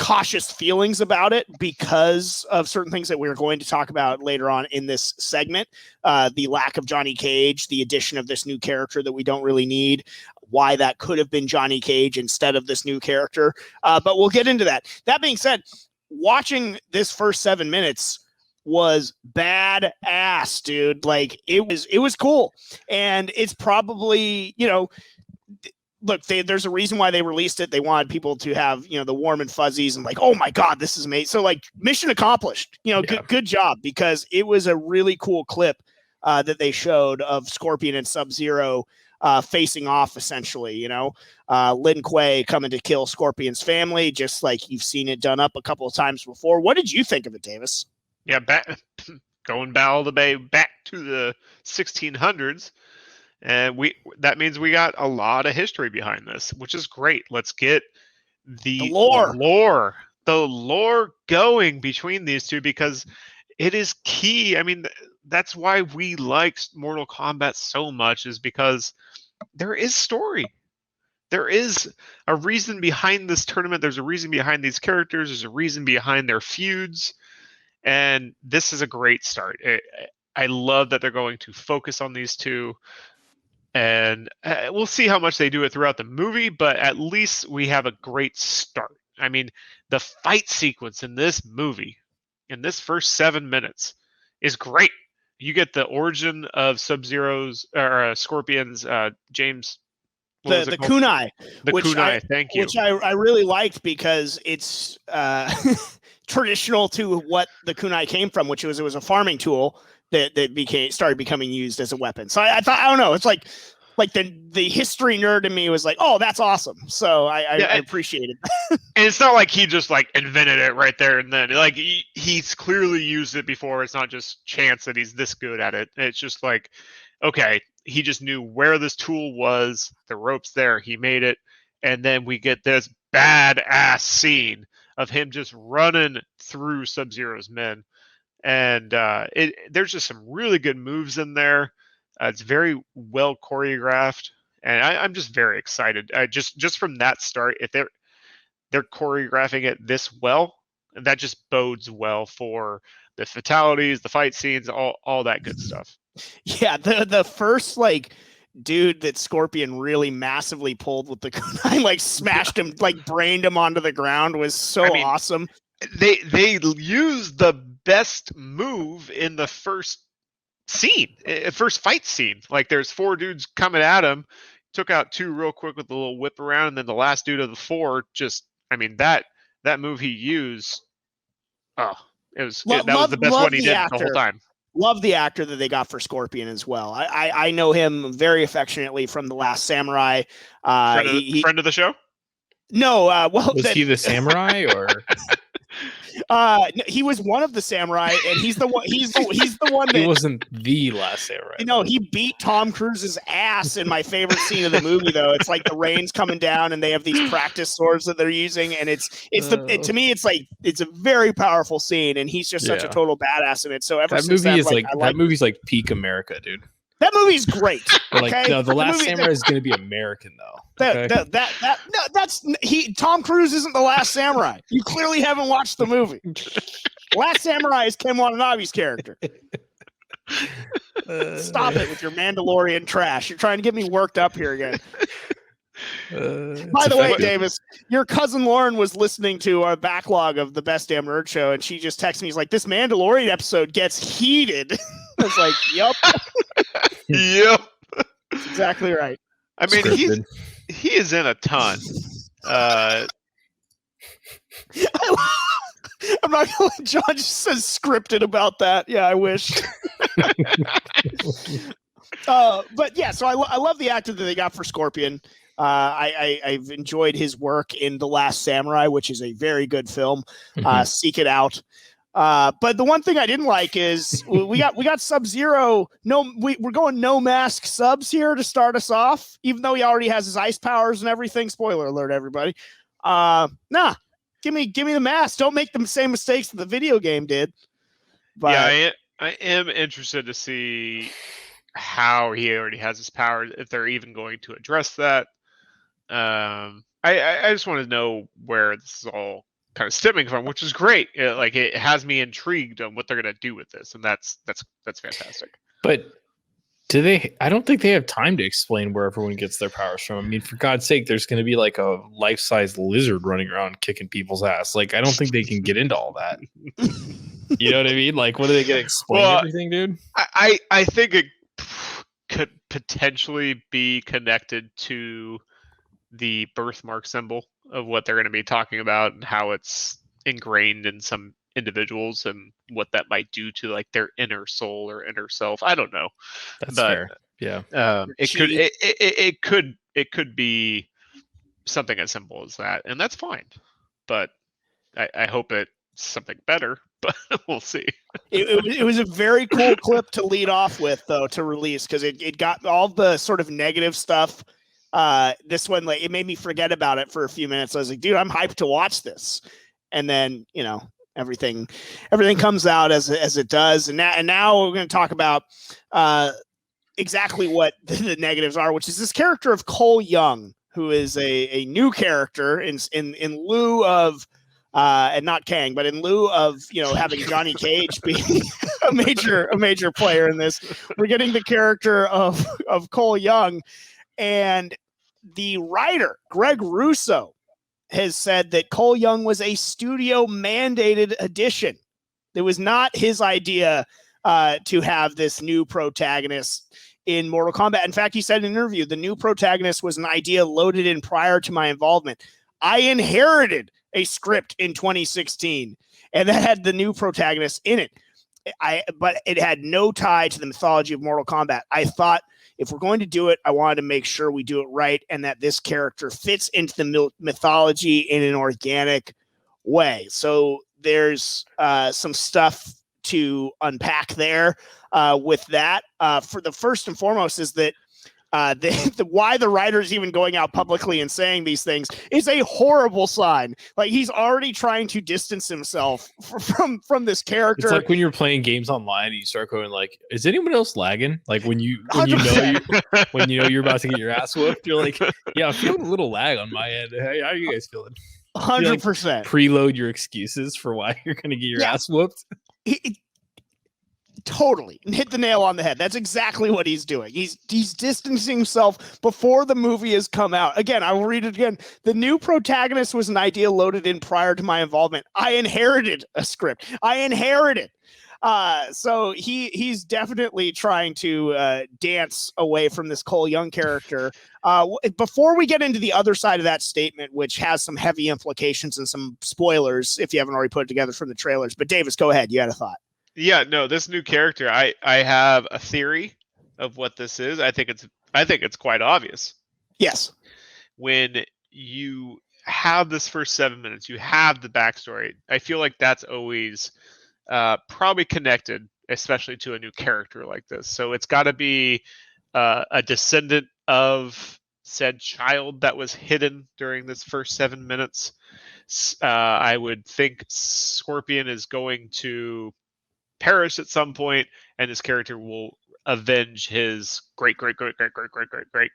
S1: cautious feelings about it because of certain things that we're going to talk about later on in this segment. The lack of Johnny Cage, the addition of this new character that we don't really need, why that could have been Johnny Cage instead of this new character. But we'll get into that. That being said, watching this first 7 minutes was badass, dude. Like it was cool. And it's probably, look, there's a reason why they released it. They wanted people to have, the warm and fuzzies and like, oh my God, this is amazing. So like mission accomplished, good job, because it was a really cool clip that they showed of Scorpion and Sub-Zero facing off essentially, Lin Kuei coming to kill Scorpion's family, just like you've seen it done up a couple of times before. What did you think of it, Davis?
S3: Yeah, going all the way back to the 1600s. And that means we got a lot of history behind this, which is great. Let's get the lore going between these two, because it is key. I mean, that's why we like Mortal Kombat so much, is because there is story. There is a reason behind this tournament. There's a reason behind these characters. There's a reason behind their feuds. And this is a great start. I love that they're going to focus on these two. And we'll see how much they do it throughout the movie, but at least we have a great start. I mean, the fight sequence in this movie, in this first 7 minutes, is great. You get the origin of Sub-Zero's or Scorpion's James.
S1: The kunai.
S3: The kunai, thank you.
S1: Which I really liked because it's traditional to what the kunai came from, which was it was a farming tool that started becoming used as a weapon. So I thought, I don't know, it's like the history nerd in me was like, oh, that's awesome. So I appreciated that.
S3: And it's not like he just like invented it right there and then. Like he's clearly used it before. It's not just chance that he's this good at it. It's just like, okay, he just knew where this tool was, the rope's there, he made it, and then we get this badass scene of him just running through Sub-Zero's men. And there's just some really good moves in there. It's very well choreographed, and I'm just very excited. Just from that start, if they're choreographing it this well, that just bodes well for the fatalities, the fight scenes, all that good stuff.
S1: Yeah, the first dude that Scorpion really massively pulled with the kunai, like smashed him, like brained him onto the ground, was so awesome.
S3: They used the best move in the first fight scene. Like there's 4 dudes coming at him, took out 2 real quick with a little whip around, and then the last dude of the 4 just, that move he used, that was the best one he did the whole time.
S1: Love the actor that they got for Scorpion as well. I know him very affectionately from The Last Samurai.
S3: Friend of the show?
S1: No,
S4: was he the samurai or?
S1: He was one of the samurai, and he's the one. He's the one that
S4: he wasn't the last samurai.
S1: He beat Tom Cruise's ass in my favorite scene of the movie. Though it's like the rain's coming down, and they have these practice swords that they're using, and to me it's a very powerful scene, and he's just such a total badass in it. So
S4: that movie is that movie's like peak America, dude.
S1: That movie's great. Okay?
S4: No, The Last Samurai is going to be American, though. Okay?
S1: Tom Cruise isn't The Last Samurai. You clearly haven't watched the movie. Last Samurai is Ken Watanabe's character. Stop it with your Mandalorian trash. You're trying to get me worked up here again. By the way, Davis, your cousin Lauren was listening to our backlog of the Best Damn Nerd Show, and she just texted me. He's like, this Mandalorian episode gets heated. I was like, yep.
S3: Yep.
S1: That's exactly right.
S3: I mean, he is in a ton. I'm
S1: not going to John just says scripted about that. Yeah, I wish. But yeah, so I love the actor that they got for Scorpion. I've enjoyed his work in The Last Samurai, which is a very good film. Seek it out. But the one thing I didn't like is we got Sub-Zero. We're going no mask subs here to start us off, even though he already has his ice powers and everything. Spoiler alert, everybody. Nah, give me the mask. Don't make the same mistakes that the video game did. But
S3: yeah, I am interested to see how he already has his powers, if they're even going to address that. I just want to know where this is all kind of stemming from, which is great. Like it has me intrigued on what they're gonna do with this, and that's fantastic.
S4: But do they? I don't think they have time to explain where everyone gets their powers from. I mean, for God's sake, there's going to be like a life-size lizard running around kicking people's ass. Like, I don't think they can get into all that. You know what I mean? Like, what are they going to explain everything, dude?
S3: I think it could potentially be connected to the birthmark symbol of what they're going to be talking about and how it's ingrained in some individuals and what that might do to like their inner soul or inner self. I don't know.
S4: That's fair. Yeah.
S3: It could be something as simple as that, and that's fine. But I hope it's something better. But we'll see.
S1: It was a very cool clip to lead off with, though, to release, because it got all the sort of negative stuff. This one, like, it made me forget about it for a few minutes. I was like, dude, I'm hyped to watch this. And then, you know, everything comes out as it does. And now we're going to talk about exactly what the negatives are, which is this character of Cole Young, who is a new character in lieu of and not Kang, but in lieu of, you know, having Johnny Cage being a major player in this. We're getting the character of Cole Young, and the writer Greg Russo has said that Cole Young was a studio mandated addition. It was not his idea to have this new protagonist in Mortal Kombat. In fact, he said in an interview, the new protagonist was an idea loaded in prior to my involvement. I inherited a script in 2016, and that had the new protagonist in it. But it had no tie to the mythology of Mortal Kombat. I thought, if we're going to do it, I wanted to make sure we do it right and that this character fits into the mythology in an organic way. So there's some stuff to unpack there with that. For the first and foremost is that why the writer's even going out publicly and saying these things is a horrible sign. Like, he's already trying to distance himself from this character.
S4: It's like when you're playing games online and you start going like, is anyone else lagging? Like when you know you're about to get your ass whooped, you're like, yeah, I'm feeling a little lag on my end. Hey, how are you guys feeling?
S1: 100%.
S4: Like, preload your excuses for why you're going to get your ass whooped.
S1: Totally hit the nail on the head. That's exactly what he's doing. He's distancing himself before the movie has come out. Again, I will read it again. The new protagonist was an idea loaded in prior to my involvement. I inherited a script. So he's definitely trying to dance away from this Cole Young character. Before we get into the other side of that statement, which has some heavy implications and some spoilers, if you haven't already put it together from the trailers. But Davis, go ahead. You had a thought.
S3: Yeah, no, this new character, I have a theory of what this is. I think it's quite obvious.
S1: Yes.
S3: When you have this first 7 minutes, you have the backstory. I feel like that's always probably connected, especially to a new character like this. So it's got to be a descendant of said child that was hidden during this first 7 minutes. I would think Scorpion is going to perish at some point, and this character will avenge his great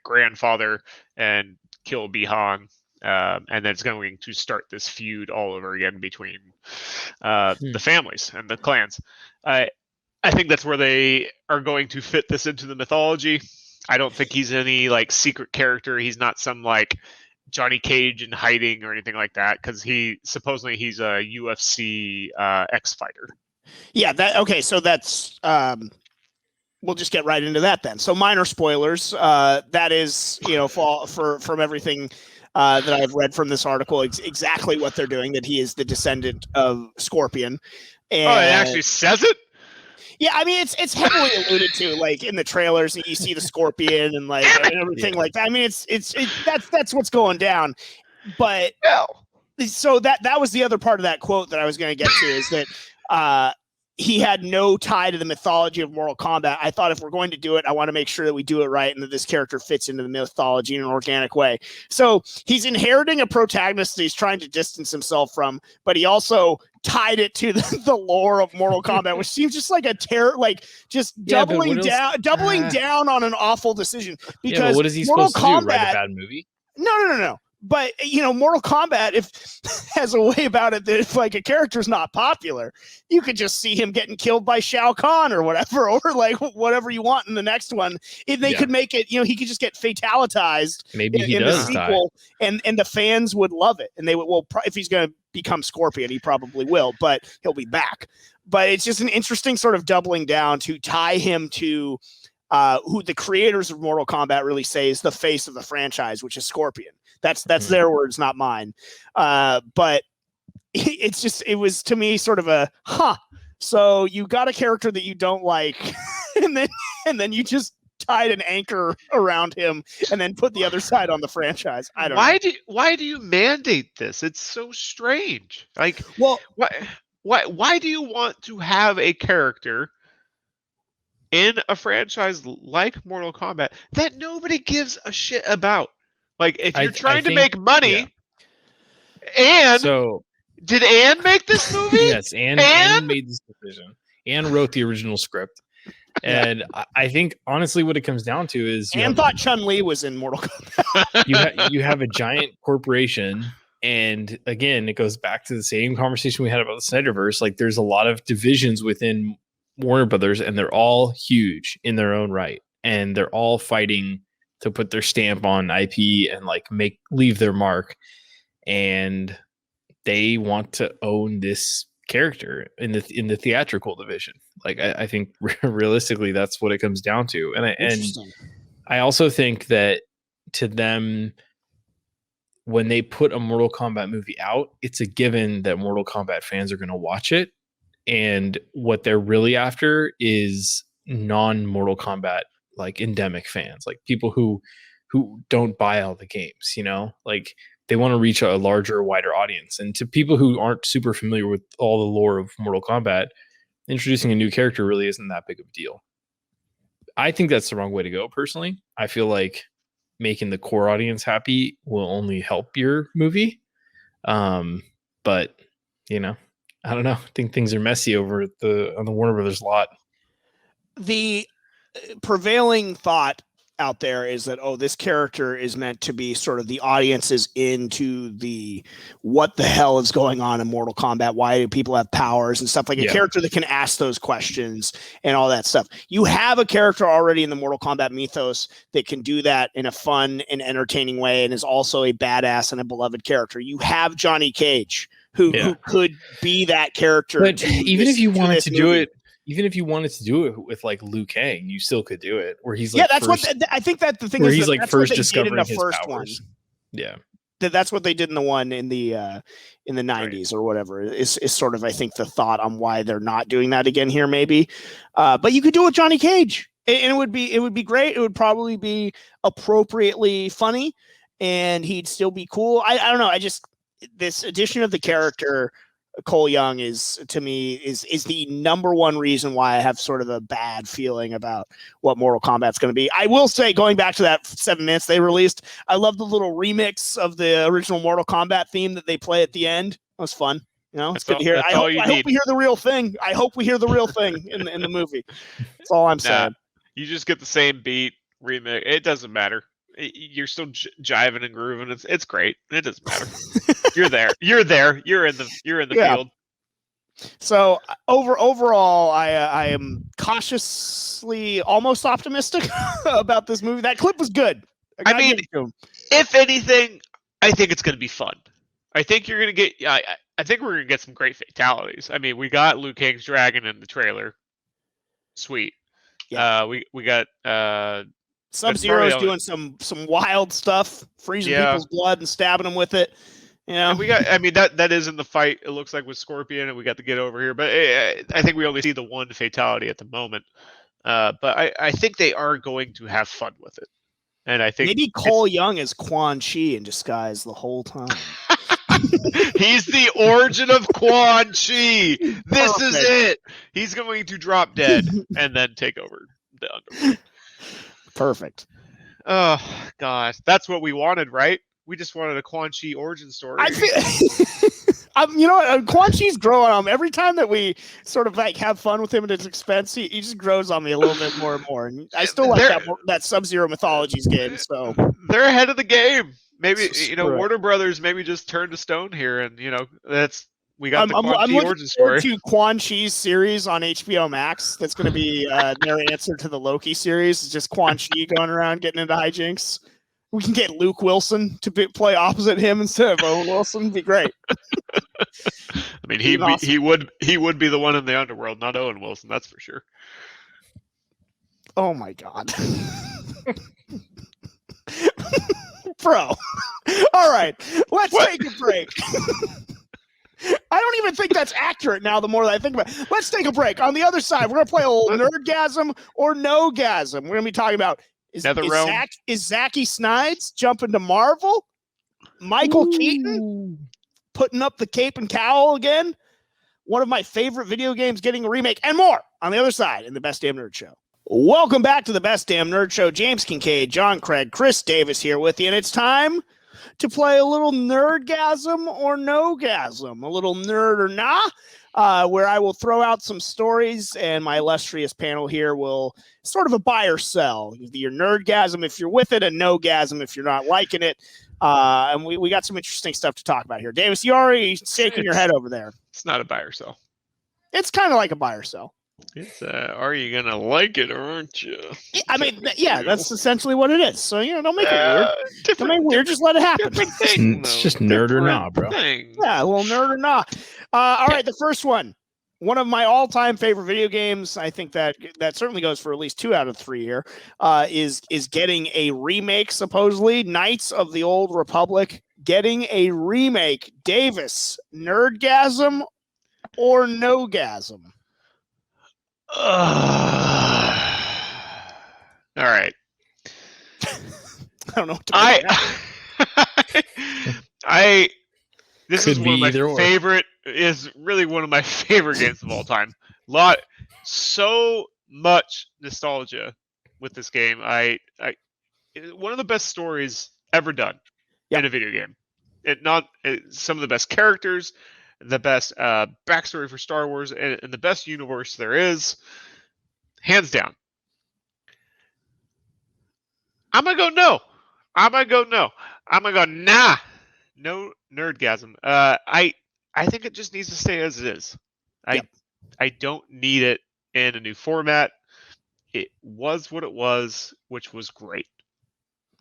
S3: grandfather and kill Bihan, and then it's going to start this feud all over again between the families and the clans. I think that's where they are going to fit this into the mythology. I don't think he's any like secret character. He's not some like Johnny Cage in hiding or anything like that, because supposedly he's a UFC ex-fighter.
S1: Yeah, so that's we'll just get right into that then. So minor spoilers. That is, you know, from everything that I've read from this article, exactly what they're doing, that he is the descendant of Scorpion. And,
S3: it actually says it?
S1: Yeah, I mean it's heavily alluded to, like in the trailers, you see the Scorpion and like and everything like that. I mean that's what's going down. But so that was the other part of that quote that I was going to get to, is that he had no tie to the mythology of Mortal Kombat. I thought, if we're going to do it, I want to make sure that we do it right and that this character fits into the mythology in an organic way. So he's inheriting a protagonist that he's trying to distance himself from, but he also tied it to the lore of Mortal Kombat, which seems just like doubling down on an awful decision. Because
S4: what is he
S1: Mortal
S4: supposed to
S1: Kombat,
S4: do? Write a bad movie?
S1: No. But Mortal Kombat has a way about it that if like a character's not popular, you could just see him getting killed by Shao Kahn or whatever, or like whatever you want in the next one. If they could make it, he could just get fatalitized.
S4: Maybe he
S1: in
S4: does
S1: the sequel, and the fans would love it, and they would. Well, if he's going to become Scorpion, he probably will, but he'll be back. But it's just an interesting sort of doubling down to tie him to who the creators of Mortal Kombat really say is the face of the franchise, which is Scorpion. That's their words, not mine. But it was to me sort of a so you got a character that you don't like, and then you just tied an anchor around him and then put the other side on the franchise. I don't know.
S3: Why do you mandate this? It's so strange. Like,
S1: well,
S3: why do you want to have a character in a franchise like Mortal Kombat that nobody gives a shit about? Like, if you're trying to make money, and
S4: so
S3: did Anne make this movie?
S4: Yes, Anne made this decision. Anne wrote the original script. And I think, honestly, what it comes down to is...
S1: Anne thought Chun-Li was in Mortal
S4: Kombat. You have a giant corporation, and again, it goes back to the same conversation we had about the Snyderverse. Like, there's a lot of divisions within Warner Brothers, and they're all huge in their own right. And they're all fighting to put their stamp on IP and like leave their mark, and they want to own this character in the theatrical division. Like I think realistically that's what it comes down to, and I also think that to them, when they put a Mortal Kombat movie out, it's a given that Mortal Kombat fans are going to watch it, and what they're really after is non-Mortal Kombat like endemic fans, like people who don't buy all the games, like they want to reach a larger, wider audience. And to people who aren't super familiar with all the lore of Mortal Kombat, introducing a new character really isn't that big of a deal. I think that's the wrong way to go, personally. I feel like making the core audience happy will only help your movie. But I don't know. I think things are messy over on the Warner Brothers lot.
S1: The prevailing thought out there is that this character is meant to be sort of the audiences into the what the hell is going on in Mortal Kombat, why do people have powers and stuff, like a character that can ask those questions and all that stuff. You have a character already in the Mortal Kombat mythos that can do that in a fun and entertaining way and is also a badass and a beloved character. You have Johnny Cage who could be that character.
S4: But even if you wanted to do it, even if you wanted to do it with like Liu Kang, you still could do it. Where he's like,
S1: that's what I think that the thing
S4: where
S1: is.
S4: He's like first discovering
S1: the
S4: his
S1: first
S4: powers.
S1: One.
S4: Yeah,
S1: that's what they did in the one in the 90s or whatever. Is sort of I think the thought on why they're not doing that again here, maybe. But you could do it with Johnny Cage, and it would be great. It would probably be appropriately funny, and he'd still be cool. I don't know. This addition of the character Cole Young is, to me, is the number one reason why I have sort of a bad feeling about what Mortal Kombat's going to be. I will say, going back to that 7 minutes they released, I love the little remix of the original Mortal Kombat theme that they play at the end. It was fun. It's good to hear. I hope we hear the real thing. I hope we hear the real thing in the movie. That's all I'm saying.
S3: You just get the same beat remix. It doesn't matter. You're still jiving and grooving. It's great. It doesn't matter. You're there. You're in the field.
S1: So overall, I am cautiously almost optimistic about this movie. That clip was good.
S3: I mean, if anything, I think it's going to be fun. I think you're going to get. I think we're going to get some great fatalities. I mean, we got Liu Kang's dragon in the trailer. Sweet. Yeah. We got.
S1: Sub-Zero's doing some wild stuff, freezing people's blood and stabbing them with it.
S3: And we got. I mean, that is in the fight. It looks like with Scorpion, and we got to get over here. But I think we only see the one fatality at the moment. But I think they are going to have fun with it, and I think
S1: maybe Cole Young is Quan Chi in disguise the whole time.
S3: He's the origin of Quan Chi. This is it. He's going to drop dead and then take over the underworld.
S1: Perfect.
S3: Oh gosh, that's what we wanted, right? We just wanted a Quan Chi origin story.
S1: I You know what? Quan Chi's growing on me. Every time that we sort of like have fun with him at his expense, he just grows on me a little bit more and more. And I still like that Sub-Zero Mythologies game. So
S3: they're ahead of the game. Maybe
S1: Screw it.
S3: Warner Brothers maybe just turned a stone here, and we got the
S1: I'm
S3: Quan Chi
S1: looking
S3: origin
S1: forward
S3: story.
S1: to Quan Chi's series on HBO Max. That's going to be their answer to the Loki series. It's just Quan Chi going around getting into hijinks. We can get Luke Wilson to play opposite him instead of Owen Wilson. It'd be great.
S3: I mean, he would be the one in the underworld, not Owen Wilson. That's for sure.
S1: Oh my god, bro! All right, let's take a break. I don't even think that's accurate now. The more that I think about it. Let's take a break. On the other side, we're gonna play a little Nerdgasm or No-gasm. We're gonna be talking about is Zacky Snides jumping to Marvel? Michael Keaton putting up the cape and cowl again? One of my favorite video games getting a remake and more on the other side in the Best Damn Nerd Show. Welcome back to the Best Damn Nerd Show. James Kincaid, John Craig, Chris Davis here with you, and it's time to play a little Nerdgasm or No-gasm, a little nerd or nah, where I will throw out some stories, and my illustrious panel here will sort of a buy or sell. Your Nerdgasm if you're with it, and No-gasm if you're not liking it. And we got some interesting stuff to talk about here. Davis, you already shaking your head over there.
S3: It's not a buy or sell.
S1: It's kind of like a buy or sell.
S3: It's are you gonna like it or aren't you?
S1: I mean, yeah, that's essentially what it is. So don't make it weird. Don't make it weird. Just let it happen.
S4: It's just nerd or nah, bro.
S1: Yeah, a little nerd or nah. All right, the first one. One of my all-time favorite video games. I think that certainly goes for at least 2 out of 3 here. Is getting a remake supposedly. Knights of the Old Republic getting a remake. Davis, Nerdgasm or No-gasm?
S3: All right.
S1: I don't know what to
S3: I this
S4: Could
S3: is one of my
S4: either
S3: favorite is really one of my favorite games of all time. So much nostalgia with this game. One of the best stories ever done in a video game. Some of the best characters, the best backstory for Star Wars, and the best universe there is, hands down. I'm gonna go no. I'm gonna go nah. No Nerdgasm. I think it just needs to stay as it is. I don't need it in a new format. It was what it was, which was great.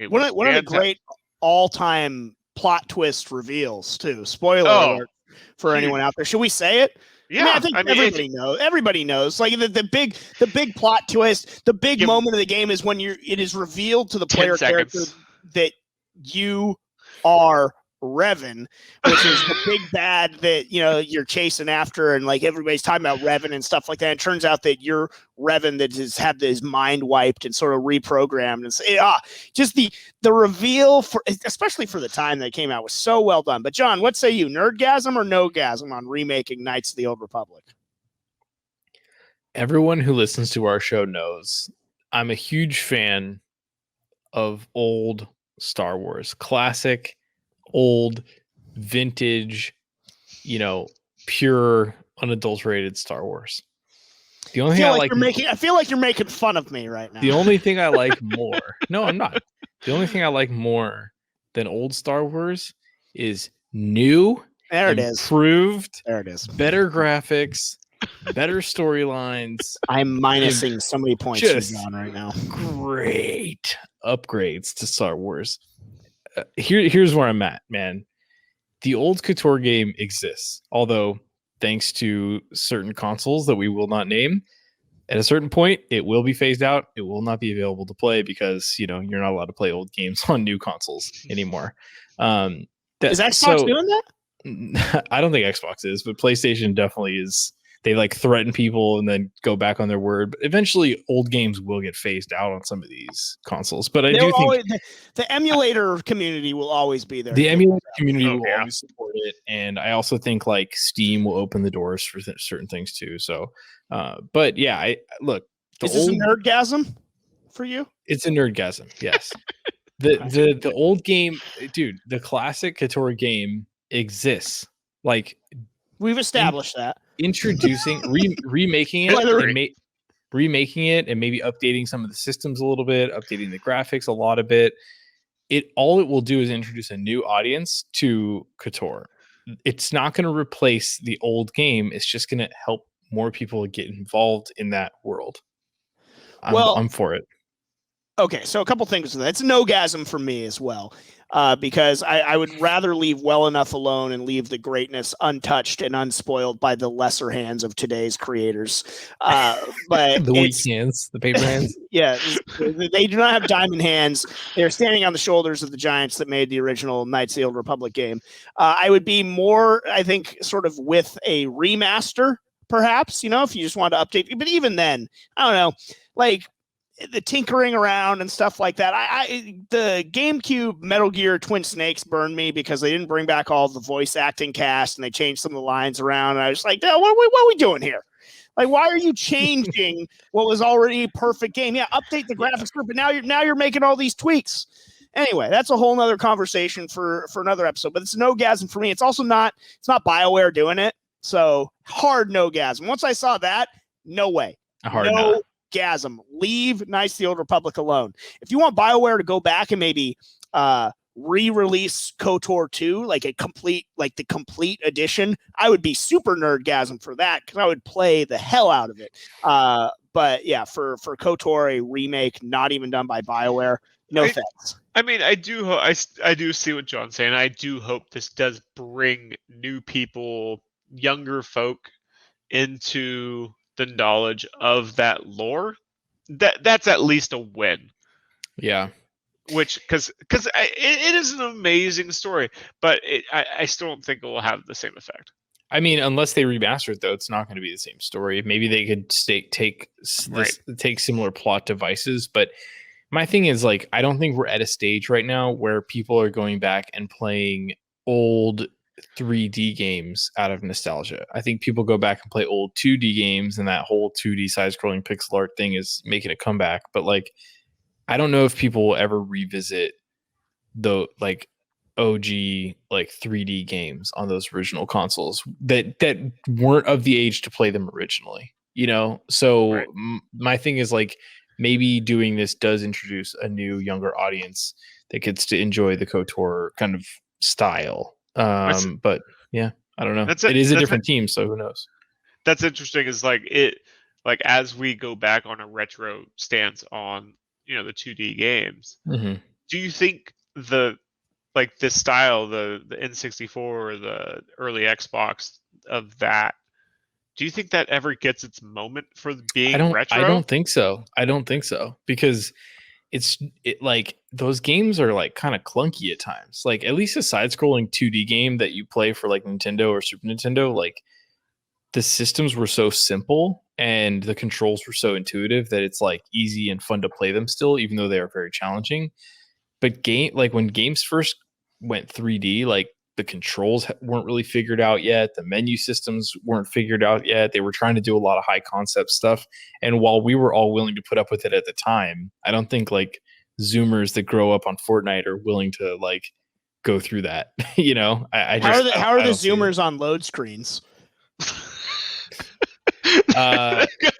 S1: One of the great all-time plot twist reveals too. Spoiler alert for anyone out there. Should we say it?
S3: Yeah,
S1: I think everybody knows. Everybody knows. Like the big plot twist, the big moment of the game is when it is revealed to the player character that you are Revan, which is the big bad that you're chasing after, and like everybody's talking about Revan and stuff like that. It turns out that you're Revan that has had his mind wiped and sort of reprogrammed, and just the reveal especially for the time that it came out was so well done. But John, what say you, Nerdgasm or No-gasm on remaking Knights of the Old Republic?
S4: Everyone who listens to our show knows I'm a huge fan of old Star Wars, classic, old, vintage, pure, unadulterated Star Wars. The only thing
S1: I feel like you're making fun of me right now.
S4: The only thing I like more, no, I'm not. The only thing I like more than old Star Wars is new, improved,
S1: there it is,
S4: better graphics, better storylines.
S1: I'm minusing so many points from John right now.
S4: Great upgrades to Star Wars. Here's where I'm at, man. The old KOTOR game exists, although thanks to certain consoles that we will not name, at a certain point it will be phased out. It will not be available to play because you're not allowed to play old games on new consoles anymore.
S1: Is Xbox doing that?
S4: I don't think Xbox is, but PlayStation definitely is. They threaten people and then go back on their word. But eventually, old games will get phased out on some of these consoles. But I do think
S1: the emulator community will always be there.
S4: The emulator community will always support it, and I also think Steam will open the doors for certain things too. So, but yeah, look.
S1: Is this a Nerdgasm for you?
S4: It's a Nerdgasm. Yes. the old game, dude. The classic KOTOR game exists. Like
S1: We've established that.
S4: Introducing, remaking it, remaking it, and maybe updating some of the systems a little bit, updating the graphics a lot of bit. All it will do is introduce a new audience to KOTOR. It's not going to replace the old game. It's just going to help more people get involved in that world. I'm for it.
S1: Okay, so a couple things with that. It's a no-gasm for me as well, because I would rather leave well enough alone and leave the greatness untouched and unspoiled by the lesser hands of today's creators. But
S4: the weak hands, the paper hands.
S1: Yeah, they do not have diamond hands. They're standing on the shoulders of the giants that made the original Knights of the Old Republic game. I would be more, I think, sort of with a remaster, perhaps, if you just want to update. But even then, I don't know, like, the tinkering around and stuff like that. The GameCube Metal Gear Twin Snakes burned me because they didn't bring back all the voice acting cast and they changed some of the lines around. And I was like, what are we doing here? Like, why are you changing what was already a perfect game? Yeah, update the graphics group, but now you're making all these tweaks. Anyway, that's a whole nother conversation for another episode. But it's no gasm for me. It's also not BioWare doing it. So hard no gasm. Once I saw that, no way. No gasm. Leave Knights of the Old Republic alone. If you want BioWare to go back and maybe re-release KOTOR 2, like the complete edition, I would be super nerdgasm for that because I would play the hell out of it. But yeah, for KOTOR, a remake not even done by BioWare, no thanks.
S3: I mean, I do see what John's saying. I do hope this does bring new people, younger folk, into the knowledge of that lore. That's at least a win.
S4: Yeah.
S3: Which, because it is an amazing story, but I still don't think it will have the same effect.
S4: I mean, unless they remaster it, though, it's not going to be the same story. Maybe they could take similar plot devices, but my thing is, like, I don't think we're at a stage right now where people are going back and playing old 3D games out of nostalgia. I think people go back and play old 2D games, and that whole 2D side-scrolling pixel art thing is making a comeback. But, like, I don't know if people will ever revisit the, like, OG, like, 3D games on those original consoles that weren't of the age to play them originally, So right. My thing is, like, maybe doing this does introduce a new, younger audience that gets to enjoy the KOTOR kind of style. But yeah, I don't know. It is a different team, so who knows?
S3: That's interesting. Is like as we go back on a retro stance on the 2D games. Mm-hmm. Do you think this style, the N64 or the early Xbox of that? Do you think that ever gets its moment for being retro?
S4: I don't think so. Because like those games are like kind of clunky at times. Like at least a side-scrolling 2D game that you play for like Nintendo or Super Nintendo, like the systems were so simple and the controls were so intuitive that it's like easy and fun to play them still, even though they are very challenging. But when games first went 3D, like the controls weren't really figured out yet. The menu systems weren't figured out yet. They were trying to do a lot of high concept stuff. And while we were all willing to put up with it at the time, I don't think like Zoomers that grow up on Fortnite are willing to like go through that. How
S1: are the Zoomers on load screens?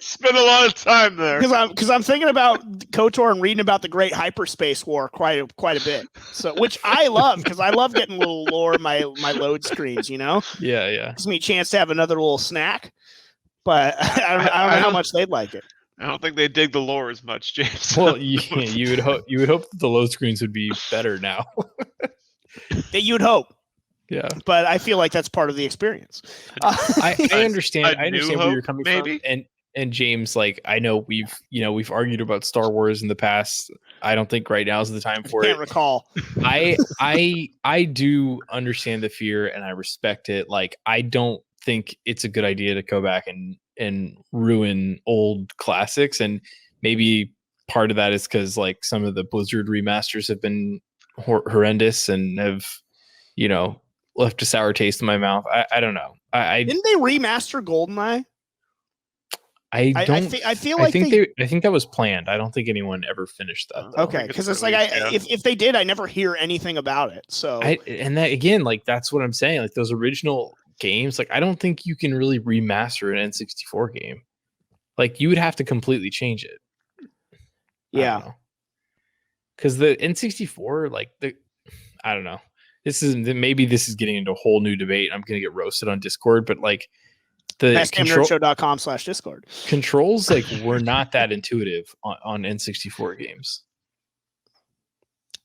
S3: Spent a lot of time there
S1: because I'm thinking about KOTOR and reading about the Great Hyperspace War quite a bit. So which I love because I love getting a little lore in my load screens.
S4: Yeah.
S1: Gives me a chance to have another little snack. But I don't know how much they'd like it.
S3: I don't think they dig the lore as much, James.
S4: Well, you would hope that the load screens would be better now.
S1: That you'd hope.
S4: Yeah,
S1: but I feel like that's part of the experience.
S4: I understand. I understand where you're coming
S3: from.
S4: And James, like I know we've argued about Star Wars in the past. I don't think right now is the time for it.
S1: Can't recall.
S4: I do understand the fear and I respect it. Like I don't think it's a good idea to go back and ruin old classics. And maybe part of that is because like some of the Blizzard remasters have been horrendous and have left a sour taste in my mouth. I don't know.
S1: Didn't they remaster GoldenEye?
S4: I think that was planned. I don't think anyone ever finished that. Though.
S1: Okay, because it's like if they did, I never hear anything about it. So
S4: and that again, like that's what I'm saying. Like those original games, like I don't think you can really remaster an N64 game. Like you would have to completely change it.
S1: Yeah.
S4: Because the N64, I don't know. Maybe this is getting into a whole new debate. I'm gonna get roasted on Discord, but like the
S1: bestdamnnerdshow.com/Discord.
S4: Controls were not that intuitive on N64 games.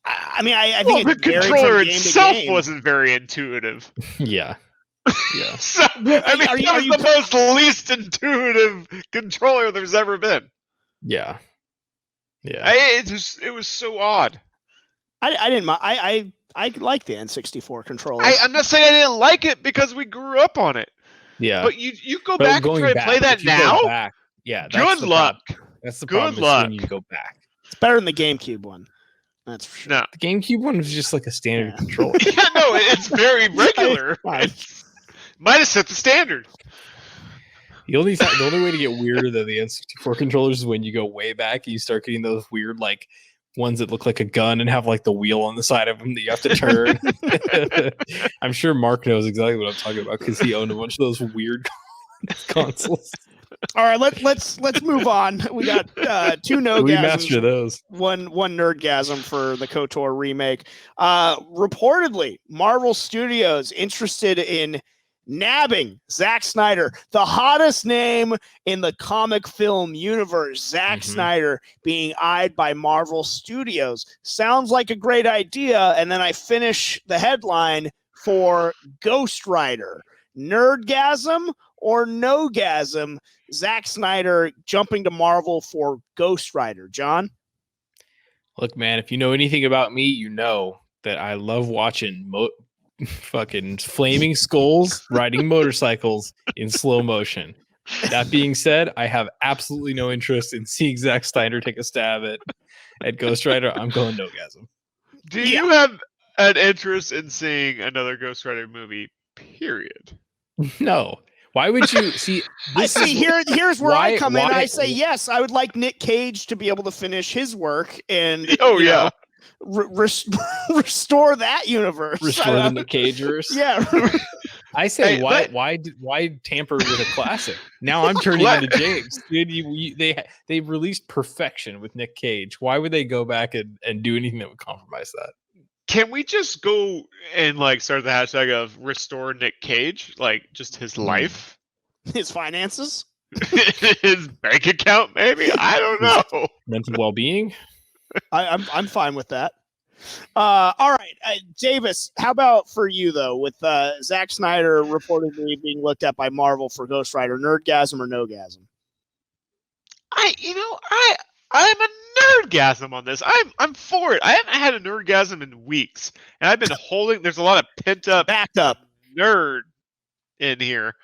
S1: I mean, I think
S3: the controller itself wasn't very intuitive.
S4: Yeah. Yeah.
S3: So, I mean, that was the most least intuitive controller there's ever been.
S4: Yeah. Yeah.
S3: It was so odd.
S1: I didn't mind. I like the N64 controller.
S3: I'm not saying I didn't like it because we grew up on it.
S4: Yeah.
S3: But you go back and try to play that now?
S4: Yeah.
S3: Good luck.
S4: That's the
S3: Good
S4: problem
S3: luck.
S4: When you go back.
S1: It's better than the GameCube one. That's for sure.
S3: No.
S4: The GameCube one was just like a standard controller.
S3: Yeah, no, it's very regular. Might have set the standard.
S4: The only way to get weirder than the N64 controllers is when you go way back and you start getting those weird ones that look like a gun and have the wheel on the side of them that you have to turn. I'm sure Mark knows exactly what I'm talking about because he owned a bunch of those weird consoles.
S1: All right, let's move on. We got two no-gasms.
S4: We master those.
S1: One nerdgasm for the KOTOR remake. Reportedly, Marvel Studios interested in nabbing Zack Snyder, the hottest name in the comic film universe. Zack Snyder being eyed by Marvel Studios. Sounds like a great idea. And then I finish the headline for Ghost Rider. Nerdgasm or no-gasm? Zack Snyder jumping to Marvel for Ghost Rider. John?
S4: Look, man, if you know anything about me, you know that I love watching fucking flaming skulls riding motorcycles in slow motion. That being said, I have absolutely no interest in seeing Zack Snyder take a stab at Ghost Rider. I'm going no-gasm.
S3: Do you have an interest in seeing another Ghost Rider movie, period?
S4: No. Why would you see?
S1: Here's where I come in. I say yes. I would like Nick Cage to be able to finish his work and restore that universe.
S4: Restore the Nick Cage-verse.
S1: Yeah.
S4: I say why tamper with a classic? Now I'm turning into James. Dude, they released perfection with Nick Cage. Why would they go back and do anything that would compromise that?
S3: Can we just go and start the hashtag of restore Nick Cage? Just his life?
S1: His finances?
S3: His bank account, maybe? I don't know.
S4: Mental well-being?
S1: I'm fine with that. All right. Davis, how about for you, though, with Zack Snyder reportedly being looked at by Marvel for Ghost Rider? Nerdgasm or no-gasm?
S3: I'm a nerdgasm on this. I'm for it. I haven't had a nerdgasm in weeks, and I've been holding. There's a lot of pent up,
S1: backed up
S3: nerd in here.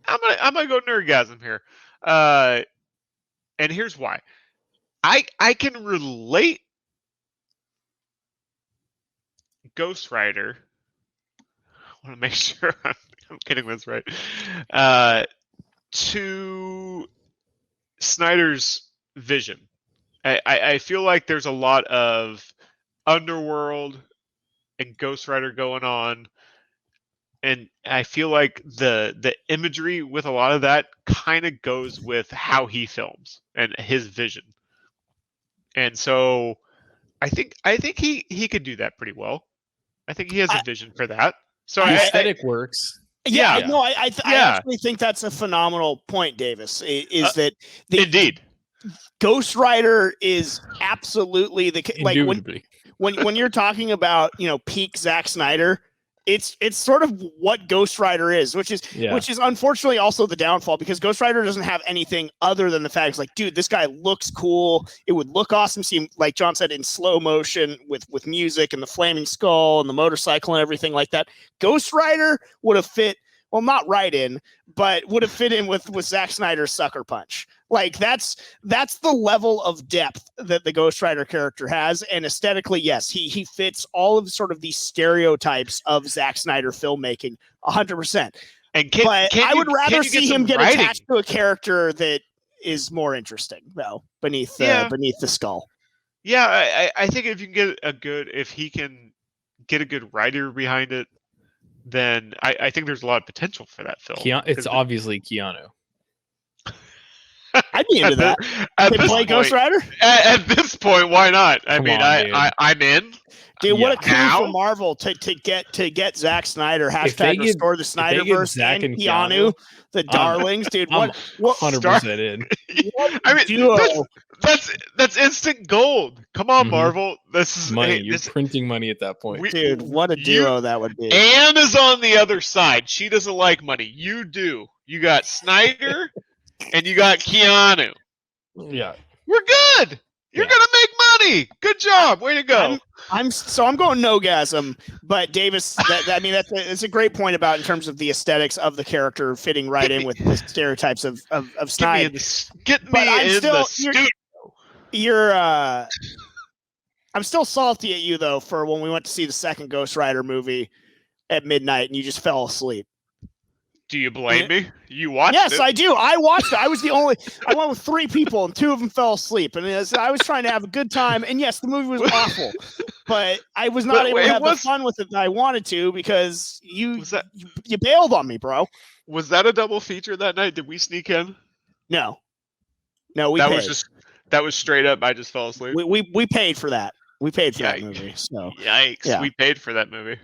S3: I'm gonna go nerdgasm here, and here's why. I can relate Ghost Rider. I want to make sure I'm getting this right. To Snyder's vision. I feel like there's a lot of Underworld and Ghost Rider going on, and I feel like the imagery with a lot of that kind of goes with how he films and his vision. And so I think he could do that pretty well. I think he has a vision for that. So
S4: the aesthetic works.
S1: Yeah. No, I actually think that's a phenomenal point, Davis. Is that
S3: indeed.
S1: Ghost Rider is absolutely when you're talking about peak Zack Snyder, it's sort of what Ghost Rider is, which is unfortunately also the downfall, because Ghost Rider doesn't have anything other than the fact dude, this guy looks cool. It would look awesome, see, like John said, in slow motion with music and the flaming skull and the motorcycle and everything like that. Ghost Rider would have fit. Well, not right in, but would have fit in with Zack Snyder's Sucker Punch. That's the level of depth that the Ghost Rider character has, and aesthetically, yes, he fits all of sort of these stereotypes of Zack Snyder filmmaking 100%. I would rather see him get attached to a character that is more interesting, though, beneath the skull.
S3: Yeah, I think if he can get a good writer behind it, then I think there's a lot of potential for that film.
S4: It's obviously Keanu.
S1: I'd be into that. They play Ghost Rider?
S3: At this point, why not? I'm in.
S1: Dude, what a coup
S3: Now?
S1: for Marvel to get Zack Snyder #restore the Snyderverse and Keanu, the darlings, dude. What
S4: 100% in.
S3: I mean,
S1: duo.
S3: that's instant gold. Come on,
S4: Mhm.
S3: Marvel. This is
S4: Money. You're printing money at that point.
S1: Dude, what a duo that would be.
S3: Anne is on the other side. She doesn't like money. You do. You got Snyder and you got Keanu.
S4: Yeah.
S3: We're good. You're gonna make money. Good job. Way to go.
S1: I'm going no-gasm, but Davis, that's a great point about in terms of the aesthetics of the character fitting right in with the stereotypes of Snyder.
S3: Get me in the studio.
S1: I'm still salty at you though for when we went to see the second Ghost Rider movie at midnight and you just fell asleep.
S3: Do you blame me? You watched it?
S1: Yes, I do. I watched it. I went with 3 people and 2 of them fell asleep. And I was trying to have a good time. And yes, the movie was awful, but I was not able to have the fun with it that I wanted to because you bailed on me, bro.
S3: Was that a double feature that night? Did we sneak in?
S1: No, we paid.
S3: That was straight up. I just fell asleep.
S1: We paid for that. We paid for that movie. So
S3: yikes! Yeah. We paid for that movie.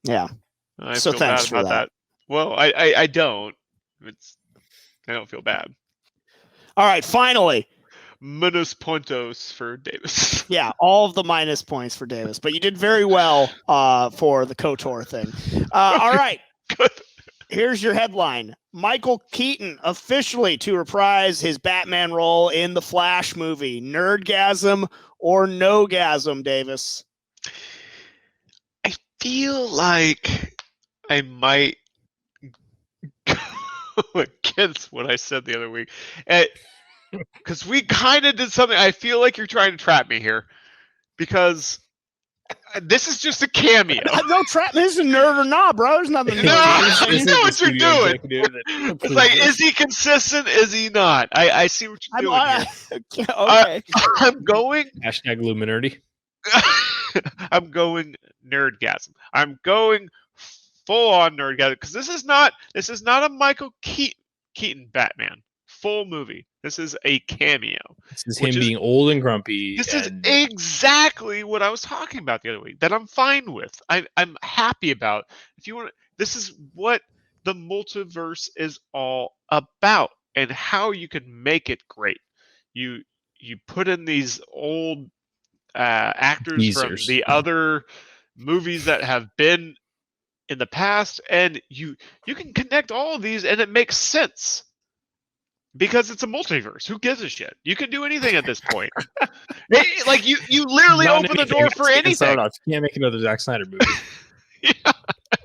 S1: Yeah.
S3: I feel bad about that. Well, I don't. I don't feel bad.
S1: All right, finally.
S3: Minus puntos for Davis.
S1: Yeah, all of the minus points for Davis, but you did very well for the KOTOR thing. All right.
S3: Good.
S1: Here's your headline. Michael Keaton officially to reprise his Batman role in the Flash movie. Nerdgasm or no-gasm, Davis?
S3: I feel like I might go against what I said the other week. Because we kind of did something. I feel like you're trying to trap me here. Because this is just a cameo.
S1: No trap. This is a nerd or not, bro. There's nothing.
S3: No, you know what you're doing. It's like, is he consistent? Is he not? I see what you're doing here.
S1: Okay.
S3: I'm going.
S4: #Luminardi.
S3: I'm going nerdgasm. I'm going full on nerdgasm because this is not a Michael Keaton Batman full movie. This is a cameo.
S4: This is him being old and grumpy.
S3: This is exactly what I was talking about the other week. That I'm fine with. I'm happy about. If you want, this is what the multiverse is all about, and how you can make it great. You put in these old actors
S4: Teasers
S3: from the other movies that have been in the past, and you can connect all of these, and it makes sense. Because it's a multiverse. Who gives a shit? You can do anything at this point. Like you literally open the door for anything.
S4: You can't make another Zack Snyder movie.
S1: Yeah.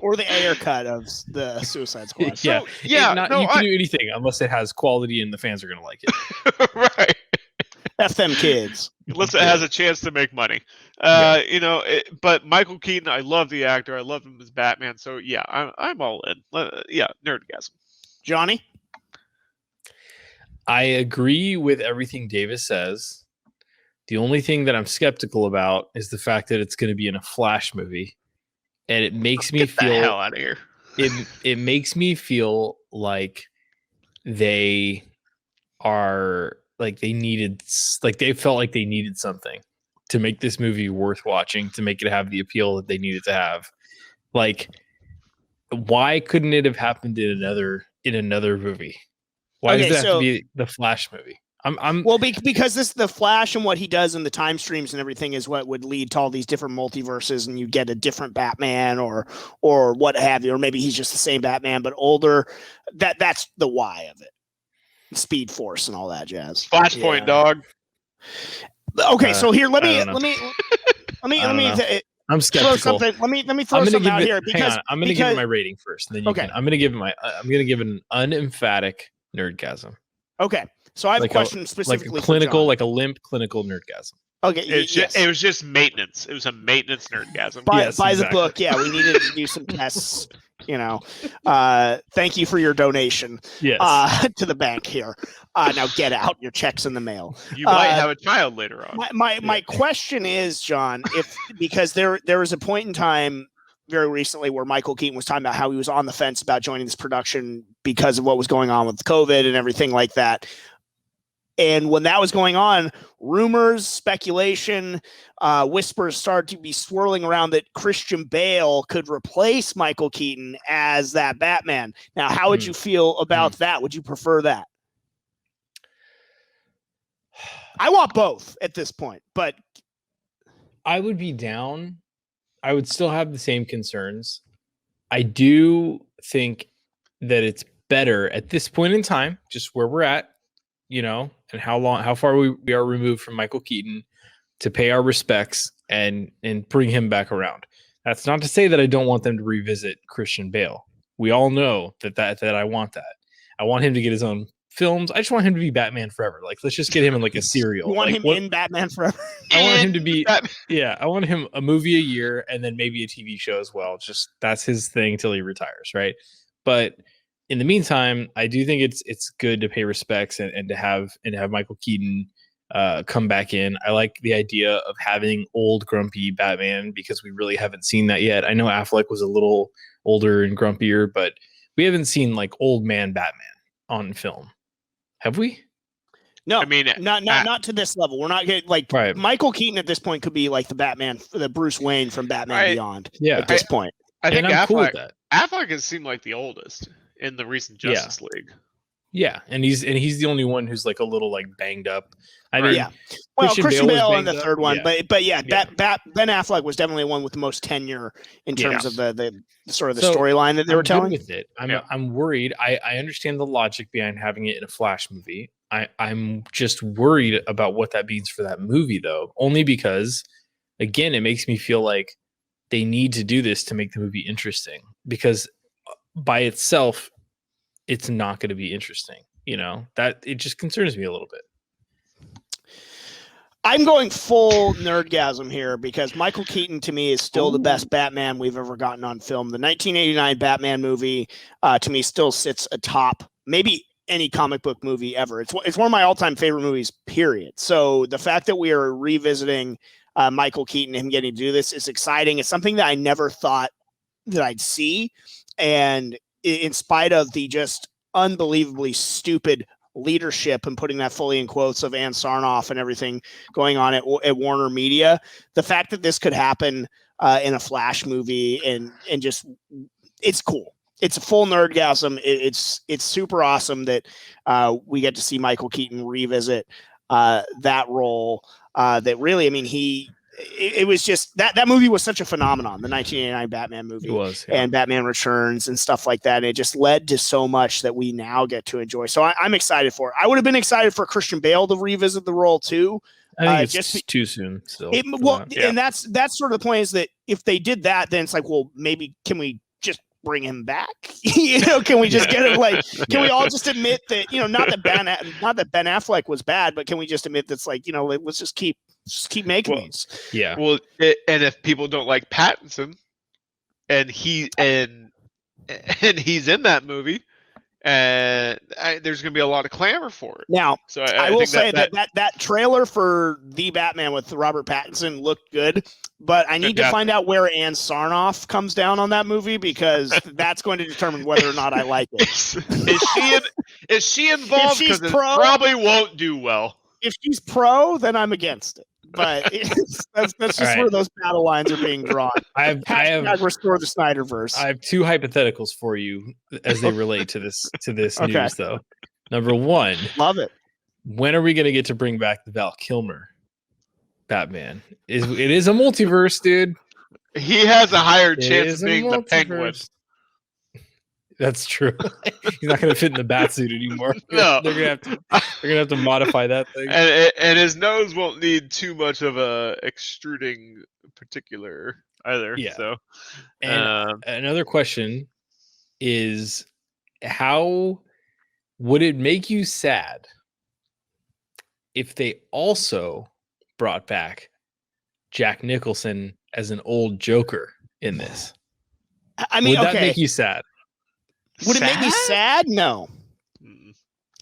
S1: Or the Ayer cut of the Suicide Squad.
S4: So, you can do anything unless it has quality and the fans are going to like it.
S3: Right.
S1: F them kids.
S3: Unless it has a chance to make money. But Michael Keaton, I love the actor. I love him as Batman. So yeah, I'm all in. Nerdgasm.
S1: Johnny?
S4: I agree with everything Davis says. The only thing that I'm skeptical about is the fact that it's going to be in a Flash movie, and it makes me feel
S3: the hell out of here.
S4: It makes me feel like they are like they felt like they needed something to make this movie worth watching, to make it have the appeal that they needed to have. Like, why couldn't it have happened in another movie? Why does it have to be the Flash movie?
S1: Because the Flash and what he does in the time streams and everything is what would lead to all these different multiverses, and you get a different Batman or what have you, or maybe he's just the same Batman but older. That's the why of it. Speed Force and all that jazz.
S3: Flashpoint, dog.
S1: Okay, so here let me
S4: I'm skeptical.
S1: Let me throw something out here because
S4: I'm going to give it my rating first, and then I'm going to give it an unemphatic nerdgasm.
S1: Okay, so I have a question specifically
S4: like a clinical,
S1: for John.
S4: like a limp clinical nerdgasm.
S1: Okay,
S3: it was just maintenance. It was a maintenance nerdgasm.
S1: By the book, yeah. We needed to do some tests. Thank you for your donation.
S4: Yes.
S1: To the bank here. Now get out. Your check's in the mail.
S3: You might have a child later on.
S1: My question is, John, because there was a point in time very recently where Michael Keaton was talking about how he was on the fence about joining this production because of what was going on with COVID and everything like that. And when that was going on, rumors, speculation, whispers started to be swirling around that Christian Bale could replace Michael Keaton as that Batman. Now, how would you feel about that? Would you prefer that? I want both at this point, but
S4: I would be down. I would still have the same concerns. I do think that it's better at this point in time, just where we're at, you know, and how far we are removed from Michael Keaton, to pay our respects and bring him back around. That's not to say that I don't want them to revisit Christian Bale. We all know that I want that. I want him to get his own films. I just want him to be Batman forever. Like, let's just get him in like a serial.
S1: You want
S4: like,
S1: him in Batman Forever?
S4: I want him to be I want him a movie a year and then maybe a TV show as well. Just that's his thing till he retires, right? But in the meantime, I do think it's good to pay respects and to have Michael Keaton come back in. I like the idea of having old grumpy Batman because we really haven't seen that yet. I know Affleck was a little older and grumpier, but we haven't seen like old man Batman on film. Have we?
S1: No,
S3: I mean,
S1: not to this level. We're not getting like Michael Keaton at this point could be like the Bruce Wayne from Batman Beyond.
S4: Yeah,
S1: at this point.
S3: I think
S4: I'm cool with that.
S3: Affleck has seemed like the oldest in the recent Justice League.
S4: Yeah, and he's the only one who's like a little like banged up. I mean,
S1: well, Christian Bale in the third one,
S4: yeah.
S1: but Ben Affleck was definitely the one with the most tenure in terms of the sort of the storyline that they were telling.
S4: With it, I'm worried. I understand the logic behind having it in a Flash movie. I'm just worried about what that means for that movie, though, only because, again, it makes me feel like they need to do this to make the movie interesting. Because by itself, it's not going to be interesting. You know, that it just concerns me a little bit.
S1: I'm going full nerdgasm here because Michael Keaton to me is still the best Batman we've ever gotten on film. The 1989 Batman movie to me still sits atop maybe any comic book movie ever. It's one of my all-time favorite movies, period. So the fact that we are revisiting Michael Keaton, him getting to do this is exciting. It's something that I never thought that I'd see. And in spite of the just unbelievably stupid leadership, and putting that fully in quotes, of Ann Sarnoff and everything going on at Warner Media, the fact that this could happen in a Flash movie and just, it's cool. It's a full nerdgasm. It's super awesome that we get to see Michael Keaton revisit that role. That really, I mean, it was just that movie was such a phenomenon, the 1989 Batman movie.
S4: It was,
S1: and Batman Returns and stuff like that. And it just led to so much that we now get to enjoy. So I'm excited for it. I would have been excited for Christian Bale to revisit the role too.
S4: I think it's too soon still.
S1: And that's sort of the point, is that if they did that, then it's like, well, maybe can we just bring him back? Can we just get him can we all just admit that, not that Ben Affleck was bad, but can we just admit that's like, let's just keep making these.
S4: Yeah.
S3: Well, and if people don't like Pattinson and he's in that movie, and there's going to be a lot of clamor for it.
S1: Now,
S3: so
S1: I will say that trailer for The Batman with Robert Pattinson looked good, but I need to find out where Ann Sarnoff comes down on that movie, because that's going to determine whether or not I like it.
S3: Is she involved?
S1: If she's
S3: because
S1: pro,
S3: it probably won't do well.
S1: If she's pro, then I'm against it. But that's just where those battle lines are being drawn.
S4: I have
S1: restore the Snyderverse.
S4: I have two hypotheticals for you as they relate to this news, though. Number one,
S1: love it.
S4: When are we going to get to bring back the Val Kilmer Batman? It is a multiverse, dude.
S3: He has a higher chance of being the Penguin.
S4: That's true. He's not going to fit in the Batsuit anymore.
S3: No,
S4: they're gonna have to modify that thing.
S3: And his nose won't need too much of a extruding particular either.
S4: Yeah.
S3: So,
S4: and another question is, how would it make you sad if they also brought back Jack Nicholson as an old Joker in this?
S1: I mean,
S4: would that make you sad?
S1: Would it make me sad? No.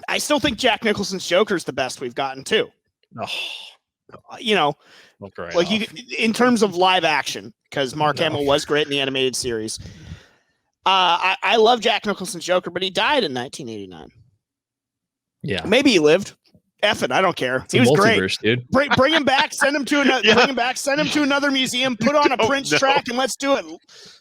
S1: I still think Jack Nicholson's Joker is the best we've gotten too.
S4: Oh, Look right
S1: like
S4: off.
S1: in terms of live action, because Mark Hamill was great in the animated series. I love Jack Nicholson's Joker, but he died in 1989.
S4: Yeah,
S1: maybe he lived. F it, I don't care.
S4: it's
S1: He
S4: a
S1: was
S4: multiverse,
S1: great.
S4: dude.
S1: Bring him back. Send him to another.
S3: Yeah.
S1: Bring him back. Send him to another museum. Put on a Prince track and let's do it,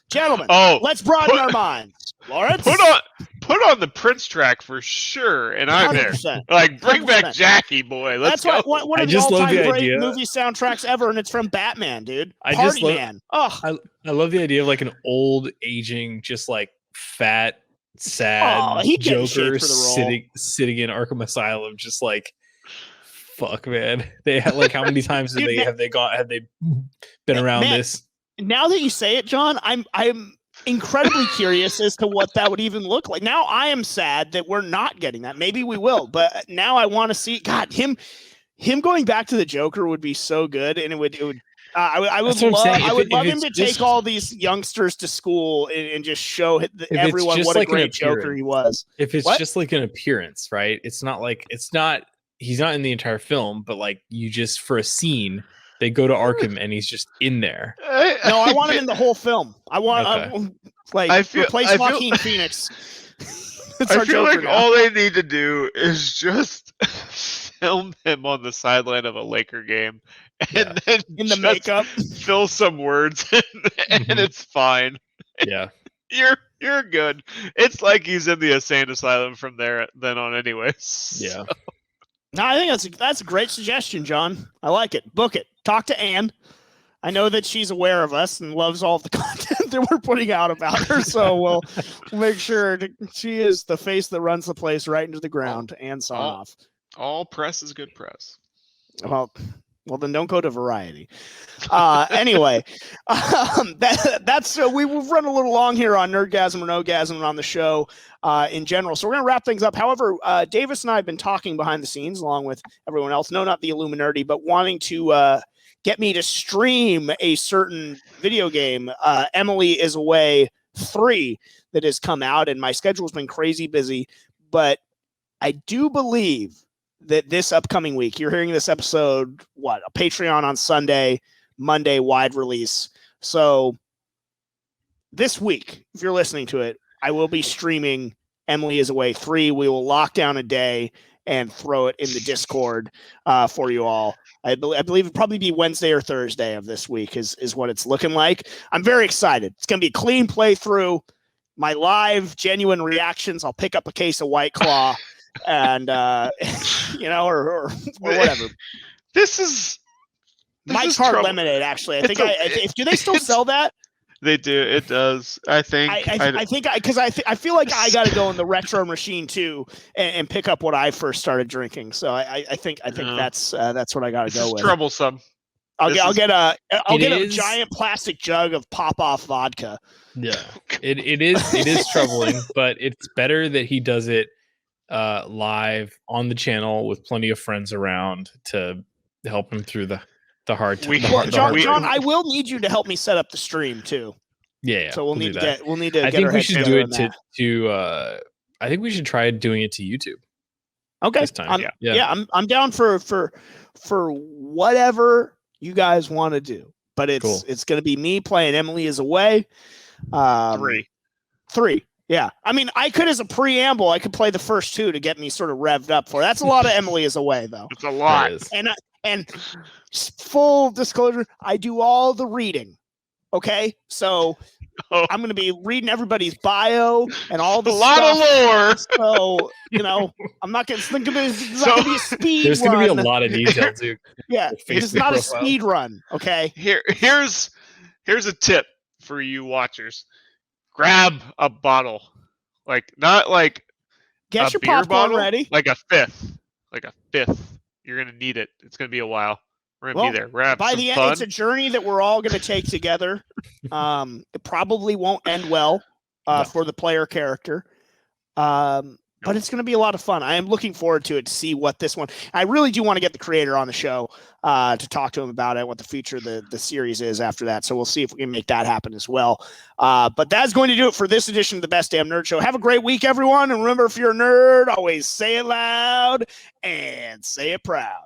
S1: gentlemen.
S3: Oh,
S1: let's broaden our minds. Lawrence,
S3: put on the Prince track for sure, and I'm there.
S1: 100%.
S3: Like, bring back
S1: 100%.
S3: Jackie, boy. Let's
S1: That's
S3: go.
S1: one
S4: I
S1: of the
S4: just love
S1: all-time
S4: the
S1: great
S4: idea.
S1: movie soundtracks ever, and it's from Batman, dude.
S4: I
S1: Party
S4: just love-
S1: Man. Oh,
S4: I love the idea of like an old, aging, just like fat, sad
S1: he'd get in shape
S4: Joker
S1: for the role.
S4: sitting in Arkham Asylum, just like, fuck, man. They had like, how many times
S1: Dude,
S4: have they been around
S1: man,
S4: this?
S1: now that you say it, John, I'm incredibly curious as to what that would even look like. Now I am sad that we're not getting that. Maybe we will, but now I want to see. God, him going back to the Joker would be so good, and it would. I would love him to take all these youngsters to school and just show everyone what a great Joker he was.
S4: If it's just like an appearance, right? It's not like he's not in the entire film, but like you just for a scene. They go to Arkham and he's just in there.
S1: No, I want him in the whole film. I want replace Joaquin Phoenix.
S3: I feel like all they need to do is just film him on the sideline of a Laker game, and then
S1: in the makeup,
S3: fill some words, and it's fine.
S4: Yeah,
S3: you're good. It's like he's in the insane asylum from there then on, anyways.
S4: Yeah.
S3: So.
S1: No, I think that's a great suggestion, John. I like it. Book it. Talk to Anne. I know that she's aware of us and loves all of the content that we're putting out about her. So we'll make sure she is the face that runs the place right into the ground. And so off.
S3: All press is good press.
S1: Well, then don't go to Variety. Anyway, that's we've run a little long here on Nerdgasm and Ogasm and on the show in general. So we're going to wrap things up. However, Davis and I have been talking behind the scenes along with everyone else. No, not the Illuminati, but wanting to get me to stream a certain video game. Emily is Away 3 that has come out, and my schedule's been crazy busy. But I do believe that this upcoming week, you're hearing this episode, a Patreon on Sunday, Monday, wide release. So this week, if you're listening to it, I will be streaming Emily is Away 3. We will lock down a day and throw it in the Discord for you all. I believe it'll probably be Wednesday or Thursday of this week is what it's looking like. I'm very excited. It's going to be a clean playthrough. My live, genuine reactions. I'll pick up a case of White Claw. And or whatever.
S3: This is
S1: Mike's Hard Lemonade. Actually, I think do they still sell that?
S3: They do. It does. I think.
S1: I feel like I got to go in the retro machine too and pick up what I first started drinking. So I think that's what I got to go with.
S3: Troublesome.
S1: I'll get a giant plastic jug of Pop Off vodka.
S4: Yeah, it is troubling, but it's better that he does it live on the channel with plenty of friends around to help him through the hard time.
S1: John, I will need you to help me set up the stream too.
S4: Yeah.
S1: So we'll need to.
S4: I think we should do it to. I think we should try doing it to YouTube.
S1: Okay.
S4: This time.
S1: I'm down for whatever you guys want to do, but it's going to be me playing Emily is Away. 3. Yeah, I mean, I could, as a preamble, I could play the first 2 to get me sort of revved up for it. That's a lot of Emily is Away, though.
S3: It's a lot.
S1: And full disclosure, I do all the reading. Okay, so I'm going to be reading everybody's bio and all the
S3: lot of lore.
S1: So I'm not going to be a speed.
S4: There's going to be a lot of detail too.
S1: Yeah, it's not a speed run. Okay.
S3: Here's a tip for you watchers. Grab a bottle, not like
S1: get
S3: a
S1: your
S3: beer
S1: popcorn
S3: bottle,
S1: ready.
S3: like a fifth. You're gonna need it. It's gonna be a while. We're gonna be there. We're gonna
S1: by the end, it's a journey that we're all gonna take together. It probably won't end well for the player character. But it's going to be a lot of fun. I am looking forward to it to see what this one. I really do want to get the creator on the show to talk to him about it, what the future of the series is after that. So we'll see if we can make that happen as well. But that's going to do it for this edition of the Best Damn Nerd Show. Have a great week, everyone. And remember, if you're a nerd, always say it loud and say it proud.